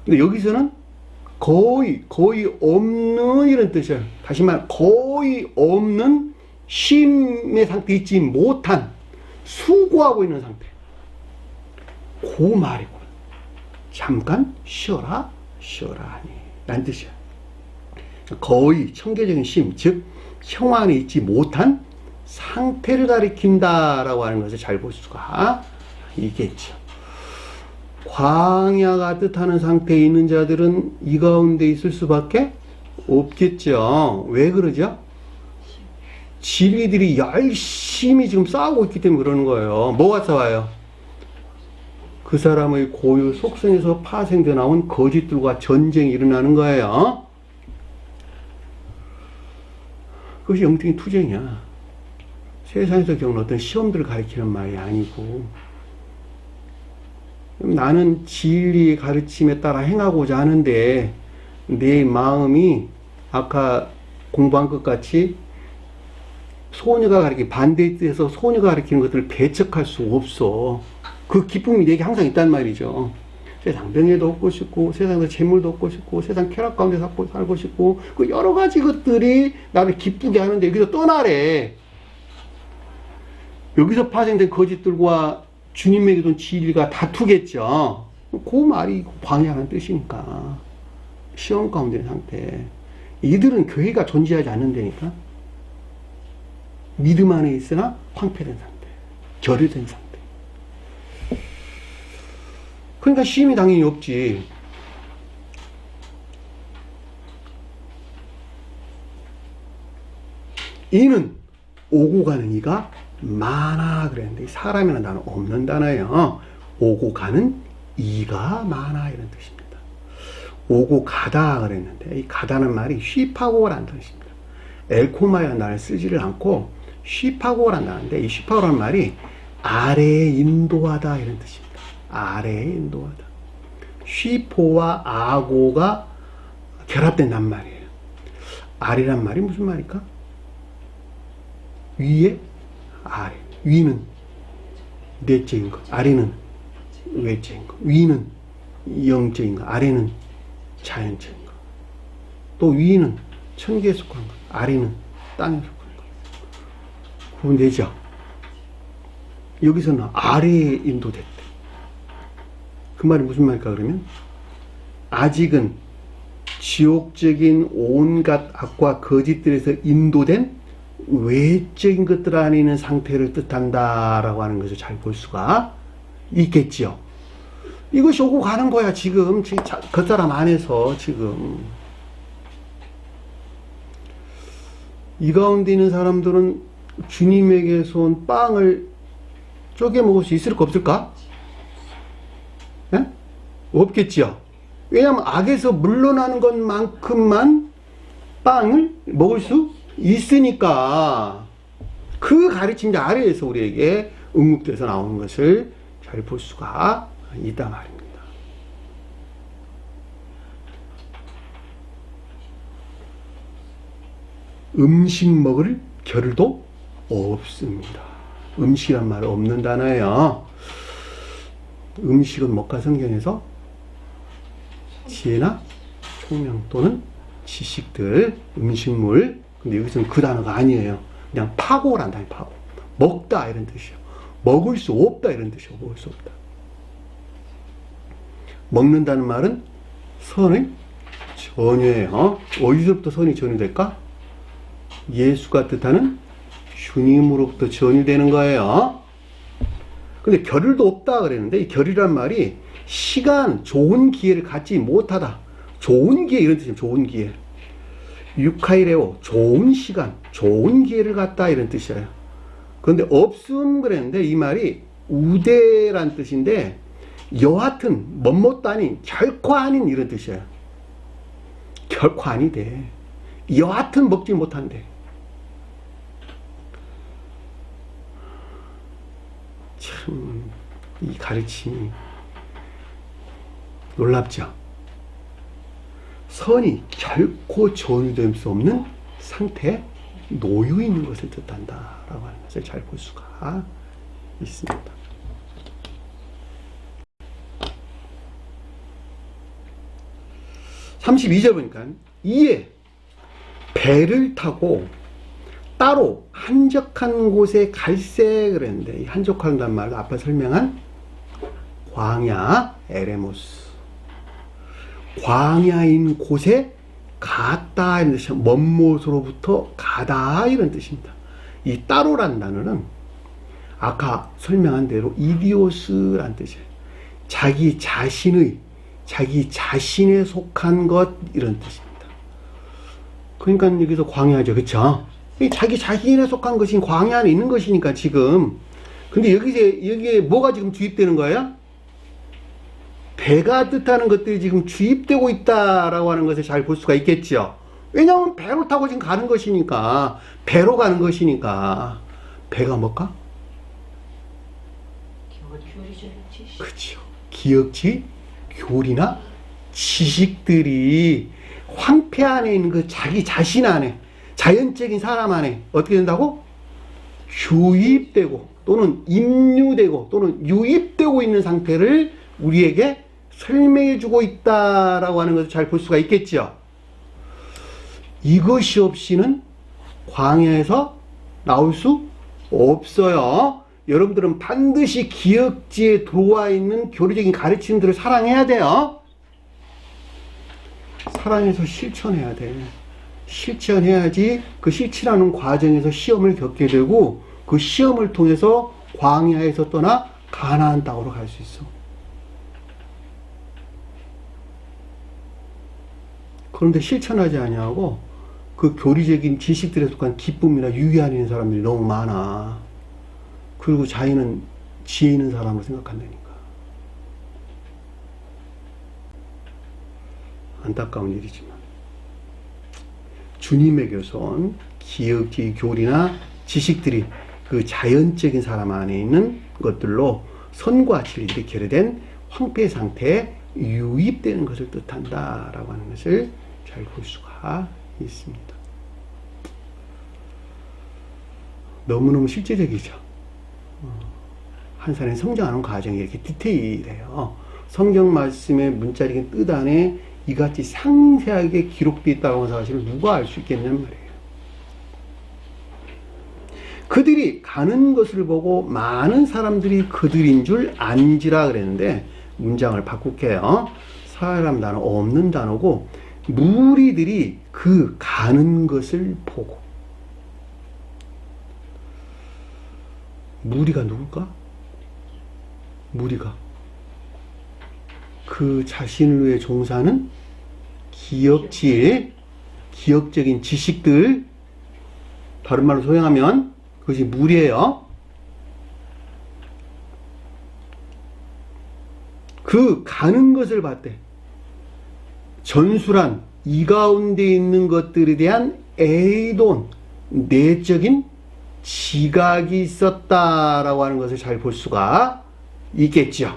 근데 여기서는 거의 없는 이런 뜻이야. 다시 말해 거의 없는 쉼의 상태 있지 못한 수고하고 있는 상태. 그 말이고. 잠깐 쉬어라 하니 라는 뜻이야. 거의 청계적인 쉼, 즉 평안에 있지 못한 상태를 가리킨다라고 하는 것을 잘 볼 수가 있겠죠. 광야가 뜻하는 상태에 있는 자들은 이 가운데 있을 수밖에 없겠죠. 왜 그러죠? 진리들이 열심히 지금 싸우고 있기 때문에 그러는 거예요. 뭐가 싸워요? 그 사람의 고유 속성에서 파생되어 나온 거짓들과 전쟁이 일어나는 거예요. 그것이 영적인 투쟁이야. 세상에서 겪는 어떤 시험들을 가리키는 말이 아니고, 나는 진리의 가르침에 따라 행하고자 하는데 내 마음이 아까 공부한 것 같이 소녀가 가리키는 반대의 뜻에서 소녀가 가리키는 것들을 배척할 수 없어. 그 기쁨이 내게 항상 있단 말이죠. 세상 명예도 얻고 싶고, 세상에서 재물도 얻고 싶고, 세상 쾌락 가운데 살고 싶고, 그 여러 가지 것들이 나를 기쁘게 하는데 여기서 떠나래. 여기서 파생된 거짓들과 주님에게 준 진리가 다투겠죠. 그 말이 광야라는 뜻이니까. 시험 가운데 있는 상태. 이들은 교회가 존재하지 않는다니까. 믿음 안에 있으나 황폐된 상태. 결여된 상태. 그러니까 쉼이 당연히 없지. 이는 오고 가는 이가 많아 그랬는데, 사람이라는 단어 없는 단어예요. 오고 가는 이가 많아 이런 뜻입니다. 오고 가다 그랬는데, 이 가다는 말이 쉬파고라는 뜻입니다. 엘코마이라는 단어를 쓰지를 않고 쉬파고라는 단어인데, 이 쉬파고라는 말이 아래에 인도하다 이런 뜻입니다. 아래에 인도하다. 쉬포와 아고가 결합된단 말이에요. 아래란 말이 무슨 말일까? 위에 아래. 위는 내적인 것, 아래는 외적인 것. 위는 영적인 것, 아래는 자연적인 것. 또 위는 천계에 속한 것, 아래는 땅에 속한 것. 구분되죠? 여기서는 아래에 인도됐대. 그 말이 무슨 말일까 그러면? 아직은 지옥적인 온갖 악과 거짓들에서 인도된 외적인 것들 안에 있는 상태를 뜻한다라고 하는 것을 잘 볼 수가 있겠지요. 이것이 오고 가는 거야 지금 겉사람 안에서. 지금 이 가운데 있는 사람들은 주님에게서 온 빵을 쪼개 먹을 수 있을까 없을까? 네? 없겠지요. 왜냐하면 악에서 물러나는 것만큼만 빵을 먹을 수 있으니까 그 가르침자 아래에서 우리에게 응급돼서 나오는 것을 잘 볼 수가 있단 말입니다. 음식 먹을 겨를도 없습니다. 음식이란 말 없는 단어예요. 음식은 뭐가 성경에서 지혜나 총명 또는 지식들, 음식물. 근데 여기서는 그 단어가 아니에요. 그냥 파고란 단어, 파고. 먹다 이런 뜻이에요. 먹을 수 없다 이런 뜻이에요. 먹을 수 없다. 먹는다는 말은 선의 전유예요. 어디서부터 선이 전유될까? 예수가 뜻하는 주님으로부터 전유되는 거예요. 근데 겨를도 없다 그랬는데 이 겨를이란 말이 시간, 좋은 기회를 갖지 못하다. 좋은 기회 이런 뜻이에요. 좋은 기회. 유카이레오, 좋은 시간, 좋은 기회를 갖다 이런 뜻이에요. 그런데 없음 그랬는데 이 말이 우대란 뜻인데 여하튼 뭐뭇도 아닌 결코 아닌 이런 뜻이에요. 결코 아니대. 여하튼 먹지 못한대. 참 이 가르침이 놀랍죠. 선이 결코 전유될 수 없는 상태에 놓여 있는 것을 뜻한다라고 하는 것을 잘 볼 수가 있습니다. (32절) 보니까 이에 배를 타고 따로 한적한 곳에 갈세 그랬는데 이 한적한다는 말을 앞에 설명한 광야 에레모스 광야인 곳에 갔다 이런 뜻이야. 먼 곳으로부터 가다 이런 뜻입니다. 이 따로란 단어는 아까 설명한 대로 이디오스란 뜻이에요. 자기 자신에 속한 것 이런 뜻입니다. 그러니까 여기서 광야죠, 그렇죠? 자기 자신에 속한 것이 광야 안에 있는 것이니까 지금. 근데 여기에 뭐가 지금 주입되는 거예요? 배가 뜻하는 것들이 지금 주입되고 있다라고 하는 것을 잘 볼 수가 있겠죠. 왜냐하면 배로 타고 지금 가는 것이니까, 배로 가는 것이니까. 배가 뭘까? 그렇죠. 기억지, 교리나 지식들이 황폐 안에 있는 그 자기 자신 안에, 자연적인 사람 안에 어떻게 된다고? 주입되고 또는 임유되고 또는 유입되고 있는 상태를 우리에게 설명해 주고 있다라고 하는 것을 잘 볼 수가 있겠죠. 이것이 없이는 광야에서 나올 수 없어요. 여러분들은 반드시 기억지에 들어와 있는 교리적인 가르침들을 사랑해야 돼요. 사랑해서 실천해야 돼. 실천해야지 그 실천하는 과정에서 시험을 겪게 되고 그 시험을 통해서 광야에서 떠나 가나안 땅으로 갈 수 있어. 그런데 실천하지 아니하고 그 교리적인 지식들에 속한 기쁨이나 유의안 있는 사람들이 너무 많아. 그리고 자기는 지혜 있는 사람으로 생각한다니까. 안타까운 일이지만 주님에게서 온 기억지, 교리나 지식들이 그 자연적인 사람 안에 있는 것들로 선과 진리들이 결여된 황폐 상태에 유입되는 것을 뜻한다라고 하는 것을 잘 볼 수가 있습니다. 너무너무 실제적이죠. 한 사람이 성장하는 과정이 이렇게 디테일해요. 성경 말씀의 문자적인 뜻 안에 이같이 상세하게 기록되어 있다고 하는 사실을 누가 알 수 있겠냔 말이에요. 그들이 가는 것을 보고 많은 사람들이 그들인 줄 안지라 그랬는데 문장을 바꿀게요. 사람 단어 없는 단어고 무리들이 그 가는 것을 보고. 무리가 누굴까? 무리가 그 자신을 위해 종사하는 기억지혜, 기억적인 지식들, 다른 말로 소용하면 그것이 무리예요. 그 가는 것을 봤대. 전술한 이 가운데 있는 것들에 대한 의돈, 내적인 지각이 있었다라고 하는 것을 잘 볼 수가 있겠죠.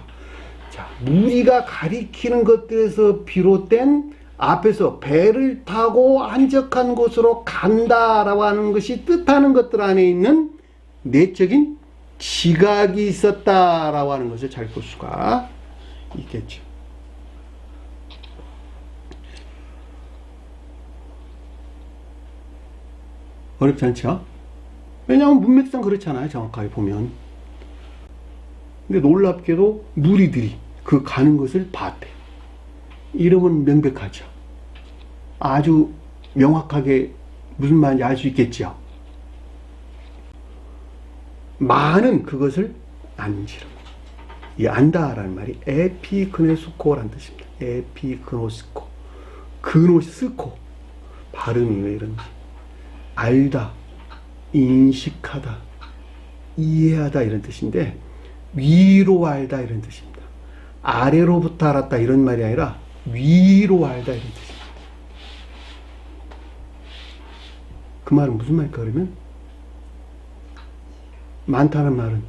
자, 무리가 가리키는 것들에서 비롯된 앞에서 배를 타고 한적한 곳으로 간다라고 하는 것이 뜻하는 것들 안에 있는 내적인 지각이 있었다라고 하는 것을 잘 볼 수가 있겠죠. 어렵지 않죠? 왜냐하면 문맥상 그렇잖아요. 정확하게 보면. 근데 놀랍게도 무리들이 그 가는 것을 봤대. 이러면 명백하죠. 아주 명확하게 무슨 말인지 알 수 있겠죠. 많은 그것을 안지라. 이 안다라는 말이 에피그네스코라는 뜻입니다. 에피그노스코. 그노스코. 발음이 왜 이런지. 알다, 인식하다, 이해하다 이런 뜻인데 위로 알다 이런 뜻입니다. 아래로부터 알았다 이런 말이 아니라 위로 알다 이런 뜻입니다. 그 말은 무슨 말일까 그러면? 많다는 말은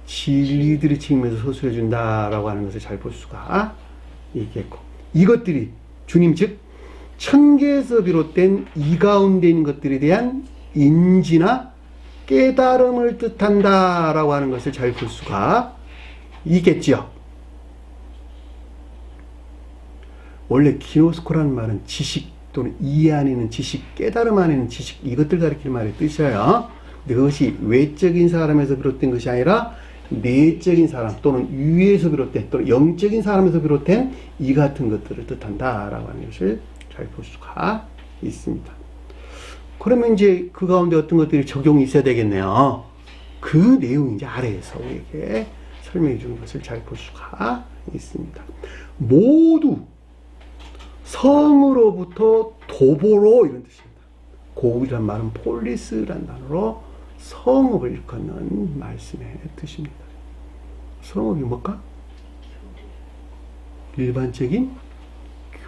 진리들의 책임에서 서술해 준다라고 하는 것을 잘 볼 수가 있겠고, 이것들이 주님 즉 천계에서 비롯된 이 가운데 있는 것들에 대한 인지나 깨달음을 뜻한다라고 하는 것을 잘 볼 수가 있겠지요. 원래 기노스코라는 말은 지식 또는 이해 안에 있는 지식, 깨달음 안에 있는 지식, 이것들 가리키는 말의 뜻이에요. 근데 그것이 외적인 사람에서 비롯된 것이 아니라 내적인 사람 또는 위에서 비롯된 또는 영적인 사람에서 비롯된 이 같은 것들을 뜻한다라고 하는 것을 잘 볼 수가 있습니다. 그러면 이제 그 가운데 어떤 것들이 적용이 있어야 되겠네요. 그 내용이 이제 아래에서 우리에게 설명해 주는 것을 잘 볼 수가 있습니다. 모두 성으로부터 도보로 이런 뜻입니다. 고국이란 말은 폴리스란 단어로 성읍을 일컫는 말씀의 뜻입니다. 성읍이 뭘까? 일반적인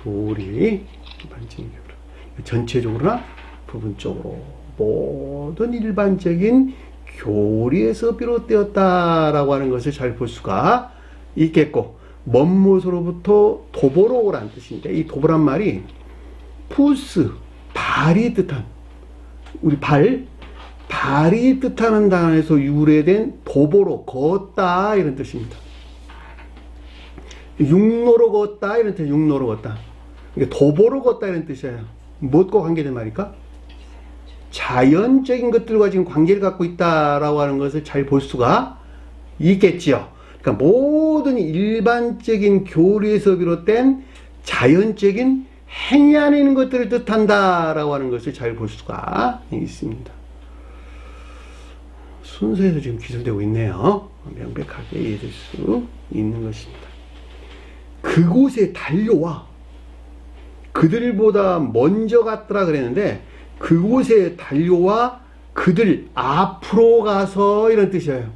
교리, 일반적인 교리. 전체적으로나 부분적으로 모든 일반적인 교리에서 비롯되었다라고 하는 것을 잘 볼 수가 있겠고, 먼 곳으로부터 도보로라는 뜻인데, 이 도보란 말이 푸스, 발이 뜻한, 우리 발이 뜻하는 단어에서 유래된 도보로, 걷다 이런 뜻입니다. 육로로 걷다 이런 뜻이에요. 육로로 걷다. 그러니까 도보로 걷다 이런 뜻이에요. 무엇과 관계된 말일까? 자연적인 것들과 지금 관계를 갖고 있다라고 하는 것을 잘 볼 수가 있겠지요. 그러니까 모든 일반적인 교리에서 비롯된 자연적인 행위 안에 있는 것들을 뜻한다라고 하는 것을 잘 볼 수가 있습니다. 순서에서 지금 기술되고 있네요. 명백하게 이해될 수 있는 것입니다. 그곳에 달려와 그들보다 먼저 갔더라 그랬는데, 그곳에 달려와 그들 앞으로 가서 이런 뜻이에요.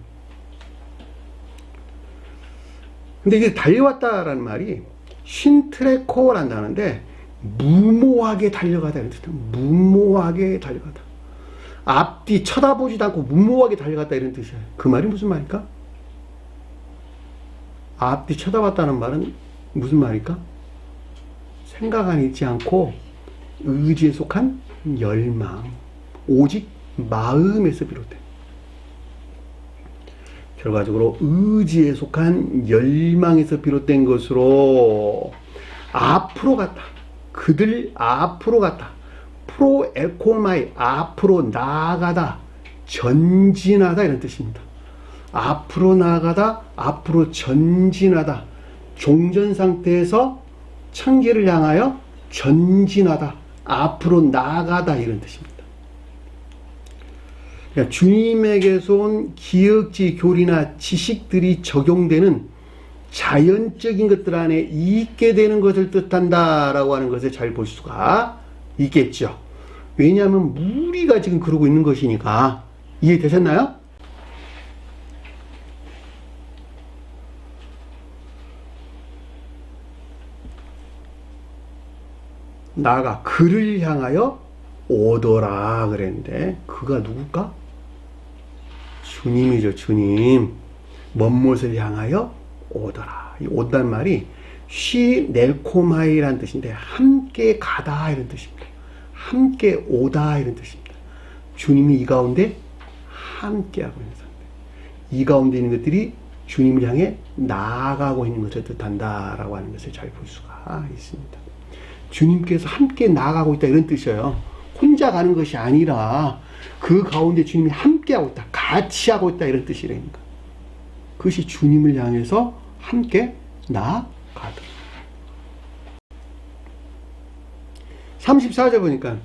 근데 이게 달려왔다라는 말이 쉰트레코라는 단어인데 무모하게 달려가다 이런 뜻이에요. 무모하게 달려가다. 앞뒤 쳐다보지도 않고 무모하게 달려갔다 이런 뜻이에요. 그 말이 무슨 말일까? 앞뒤 쳐다봤다는 말은 무슨 말일까? 생각 안에 있지 않고 의지에 속한 열망, 오직 마음에서 비롯된, 결과적으로 의지에 속한 열망에서 비롯된 것으로 앞으로 갔다. 그들 앞으로 갔다. 프로 에코마이, 앞으로 나아가다, 전진하다 이런 뜻입니다. 앞으로 나아가다, 앞으로 전진하다, 종전 상태에서 천계를 향하여 전진하다, 앞으로 나아가다 이런 뜻입니다. 그러니까 주님에게서 온 기억지 교리나 지식들이 적용되는 자연적인 것들 안에 있게 되는 것을 뜻한다라고 하는 것을 잘 볼 수가 있겠죠. 왜냐하면 무리가 지금 그러고 있는 것이니까. 이해되셨나요? 나가 그를 향하여 오더라 그랬는데 그가 누굴까? 주님이죠. 주님. 먼못을 향하여 오더라. 이 온다는 말이 쉬 넬코마이라는 뜻인데 함께 가다 이런 뜻입니다. 함께 오다 이런 뜻입니다. 주님이 이 가운데 함께하고 있는 상태. 이 가운데 있는 것들이 주님을 향해 나아가고 있는 것을 뜻한다라고 하는 것을 잘 볼 수가 있습니다. 주님께서 함께 나아가고 있다 이런 뜻이에요. 혼자 가는 것이 아니라 그 가운데 주님이 함께하고 있다, 같이 하고 있다 이런 뜻이라니까. 그것이 주님을 향해서 함께 나아가다. 34절 보니까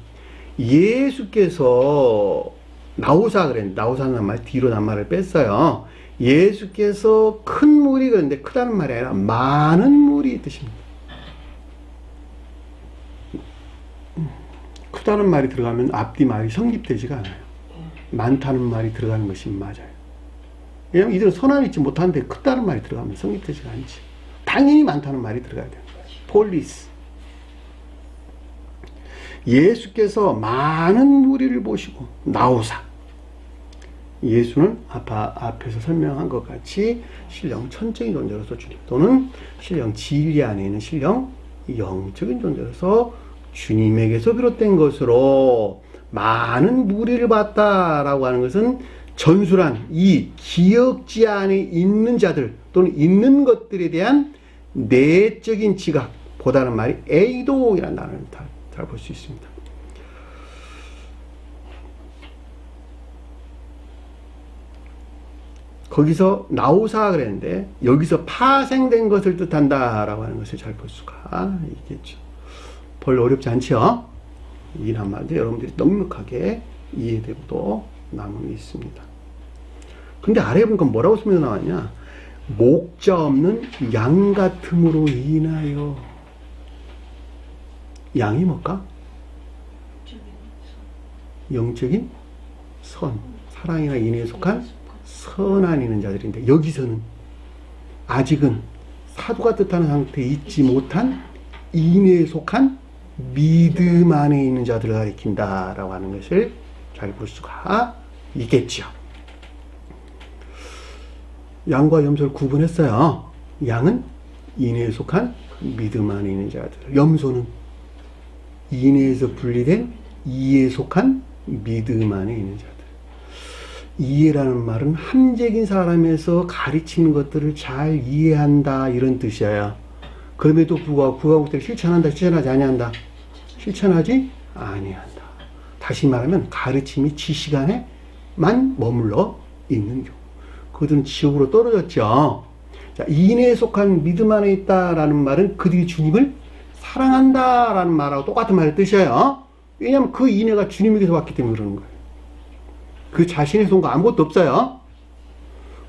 예수께서 나오사 그랬는데 나오사는 말 뒤로 낱말을 뺐어요. 예수께서 큰 물이 그런데 크다는 말이 아니라 많은 물이 뜻입니다. 크다는 말이 들어가면 앞뒤 말이 성립되지가 않아요. 많다는 말이 들어가는 것이 맞아요. 왜냐하면 이들은 선함이 있지 못하는데 크다는 말이 들어가면 성립되지가 않지. 당연히 많다는 말이 들어가야 돼요. 폴리스. 예수께서 많은 무리를 보시고 나오사. 예수는 앞에서 설명한 것 같이 신령 천적인 존재로서 주님 또는 신령 진리 안에 있는 신령 영적인 존재로서 주님에게서 비롯된 것으로 많은 무리를 봤다라고 하는 것은 전술한 이 기억지 안에 있는 자들 또는 있는 것들에 대한 내적인 지각보다는 말이 에이도이라는 단어를 잘 볼 수 있습니다. 거기서 나오사 그랬는데 여기서 파생된 것을 뜻한다라고 하는 것을 잘 볼 수가 있겠죠. 별로 어렵지 않죠? 이 낱말도 여러분들이 넉넉하게 이해되고도 남음이 있습니다. 근데 아래에 보니까 뭐라고 설명 나왔냐? 목자 없는 양 같음으로 인하여. 양이 뭘까? 영적인 선, 사랑이나 인애에 속한 선한 있는 자들인데 여기서는 아직은 사도가 뜻하는 상태에 있지 못한 인애에 속한 믿음 안에 있는 자들을 가리킨다라고 하는 것을 잘 볼 수가 있겠죠. 양과 염소를 구분했어요. 양은 인애에 속한 믿음 안에 있는 자들, 염소는 인애에서 분리된 이에 속한 믿음 안에 있는 자들. 이해라는 말은 함재긴 사람에서 가르치는 것들을 잘 이해한다 이런 뜻이에요. 그럼에도 불구하고 구가국대를 실천한다, 실천하지 아니한다? 실천하지 아니한다. 다시 말하면 가르침이 지식 안에만 머물러 있는 경우. 그들은 지옥으로 떨어졌죠. 자, 인애에 속한 믿음 안에 있다라는 말은 그들이 주님을 사랑한다라는 말하고 똑같은 말의 뜻이에요. 왜냐하면 그 인애가 주님에게서 왔기 때문에 그러는 거예요. 그 자신에서 온 거 아무것도 없어요.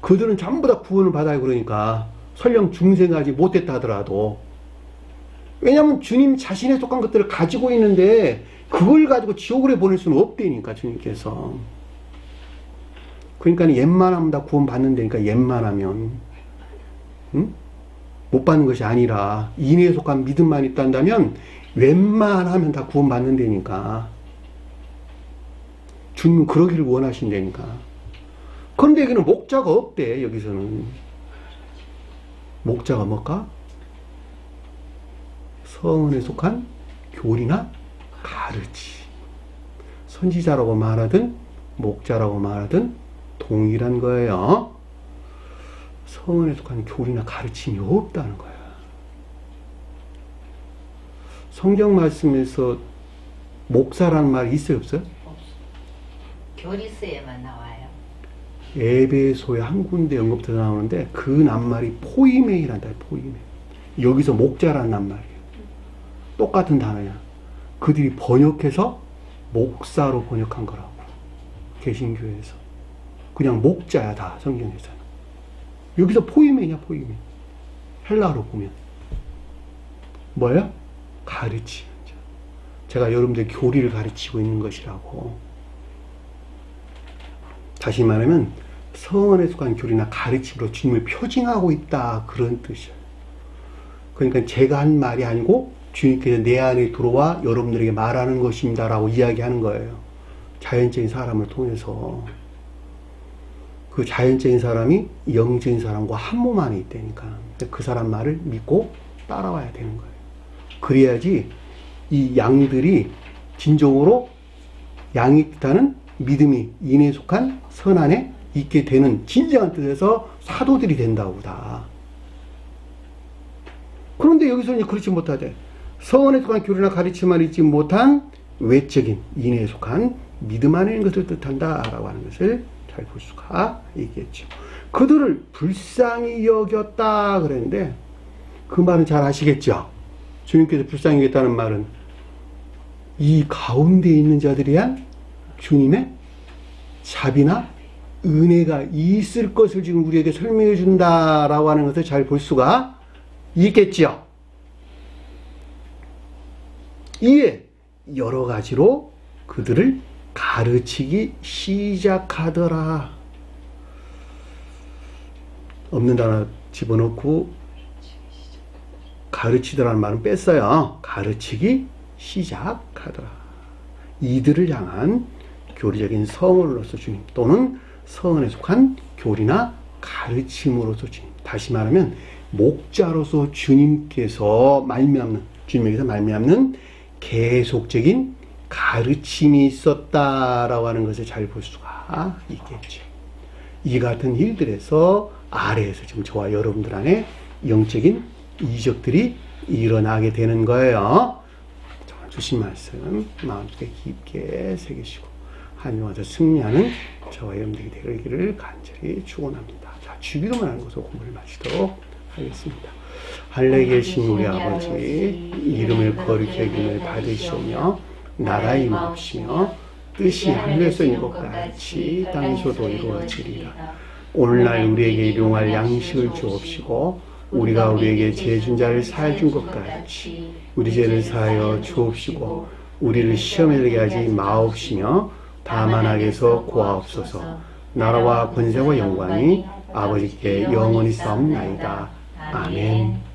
그들은 전부 다 구원을 받아요. 그러니까 설령 중생하지 못했다 하더라도. 왜냐하면 주님 자신에 속한 것들을 가지고 있는데 그걸 가지고 지옥으로 보낼 수는 없다니까 주님께서. 그러니까 웬만하면 다 구원 받는다니까. 웬만하면 못 받는 것이 아니라 인애에 속한 믿음만 있단다면 웬만하면 다 구원 받는다니까. 주님은 그러기를 원하신다니까. 그런데 여기는 목자가 없대. 여기서는 목자가 뭘까? 성은에 속한 교리나 가르치. 선지자라고 말하든 목자라고 말하든 동일한 거예요. 성은에 속한 교리나 가르침이 없다는 거야. 성경 말씀에서 목사라는 말이 있어요, 없어요? 교리서에만 나와요. 에베소에 한 군데 언급돼서 나오는데 그 낱말이 포이메이란다. 포이메. 여기서 목자라는 낱말이에요. 똑같은 단어야. 그들이 번역해서 목사로 번역한 거라고. 개신교에서. 그냥 목자야 다 성경에서는. 여기서 포이메냐 포이메. 헬라어로 보면 뭐예요? 가르치는 자. 제가 여러분들 교리를 가르치고 있는 것이라고. 다시 말하면 성언에 속한 교리나 가르침으로 주님을 표징하고 있다 그런 뜻이에요. 그러니까 제가 한 말이 아니고 주님께서 내 안에 들어와 여러분들에게 말하는 것입니다 라고 이야기하는 거예요. 자연적인 사람을 통해서. 그 자연적인 사람이 영적인 사람과 한 몸 안에 있다니까. 그 사람 말을 믿고 따라와야 되는 거예요. 그래야지 이 양들이 진정으로 양이 뜻하는 믿음이 인에 속한 선 안에 있게 되는 진정한 뜻에서 사도들이 된다고 다. 그런데 여기서는 그렇지 못하대. 성원에 속한 교리나 가르침만 있지 못한 외적인 인에 속한 믿음 안에 있는 것을 뜻한다라고 하는 것을 잘 볼 수가 있겠죠. 그들을 불쌍히 여겼다 그랬는데 그 말은 잘 아시겠죠? 주님께서 불쌍히 여겼다는 말은 이 가운데 있는 자들에 대한 주님의 자비나 은혜가 있을 것을 지금 우리에게 설명해 준다라고 하는 것을 잘 볼 수가 있겠죠. 이에 여러 가지로 그들을 가르치기 시작하더라. 없는 단어 집어넣고 가르치더라는 말은 뺐어요. 가르치기 시작하더라. 이들을 향한 교리적인 성원으로서 주님 또는 성원에 속한 교리나 가르침으로서 주님. 다시 말하면 목자로서 주님께서 말미암는 주님에게서 말미암는 계속적인 가르침이 있었다라고 하는 것을 잘 볼 수가 있겠죠. 이 같은 일들에서 아래에서 지금 저와 여러분들 안에 영적인 이적들이 일어나게 되는 거예요. 주신 말씀 마음속에 깊게 새기시고 하나님께서 승리하는 저와 여러분들이 되기를 간절히 축원합니다. 자, 주기도만 하는 것으로 공부를 마치도록 하겠습니다. 하늘에 계신 우리 아버지 이름을 거룩히 여김을 받으시오며 나라의 임하옵시며 뜻이 하늘에서 이룬 것 같이 땅에서도 이루어지리라. 오늘날 우리에게 일용할 양식을 주옵시고 우리가 우리에게 죄진 자를 사해 준 것 같이 우리 죄를 사하여 주옵시고 우리를 시험에 들게 하지 마옵시며 다만 악에서 구하옵소서. 나라와 권세와 영광이 아버지께 영원히 싸움나이다. 아멘.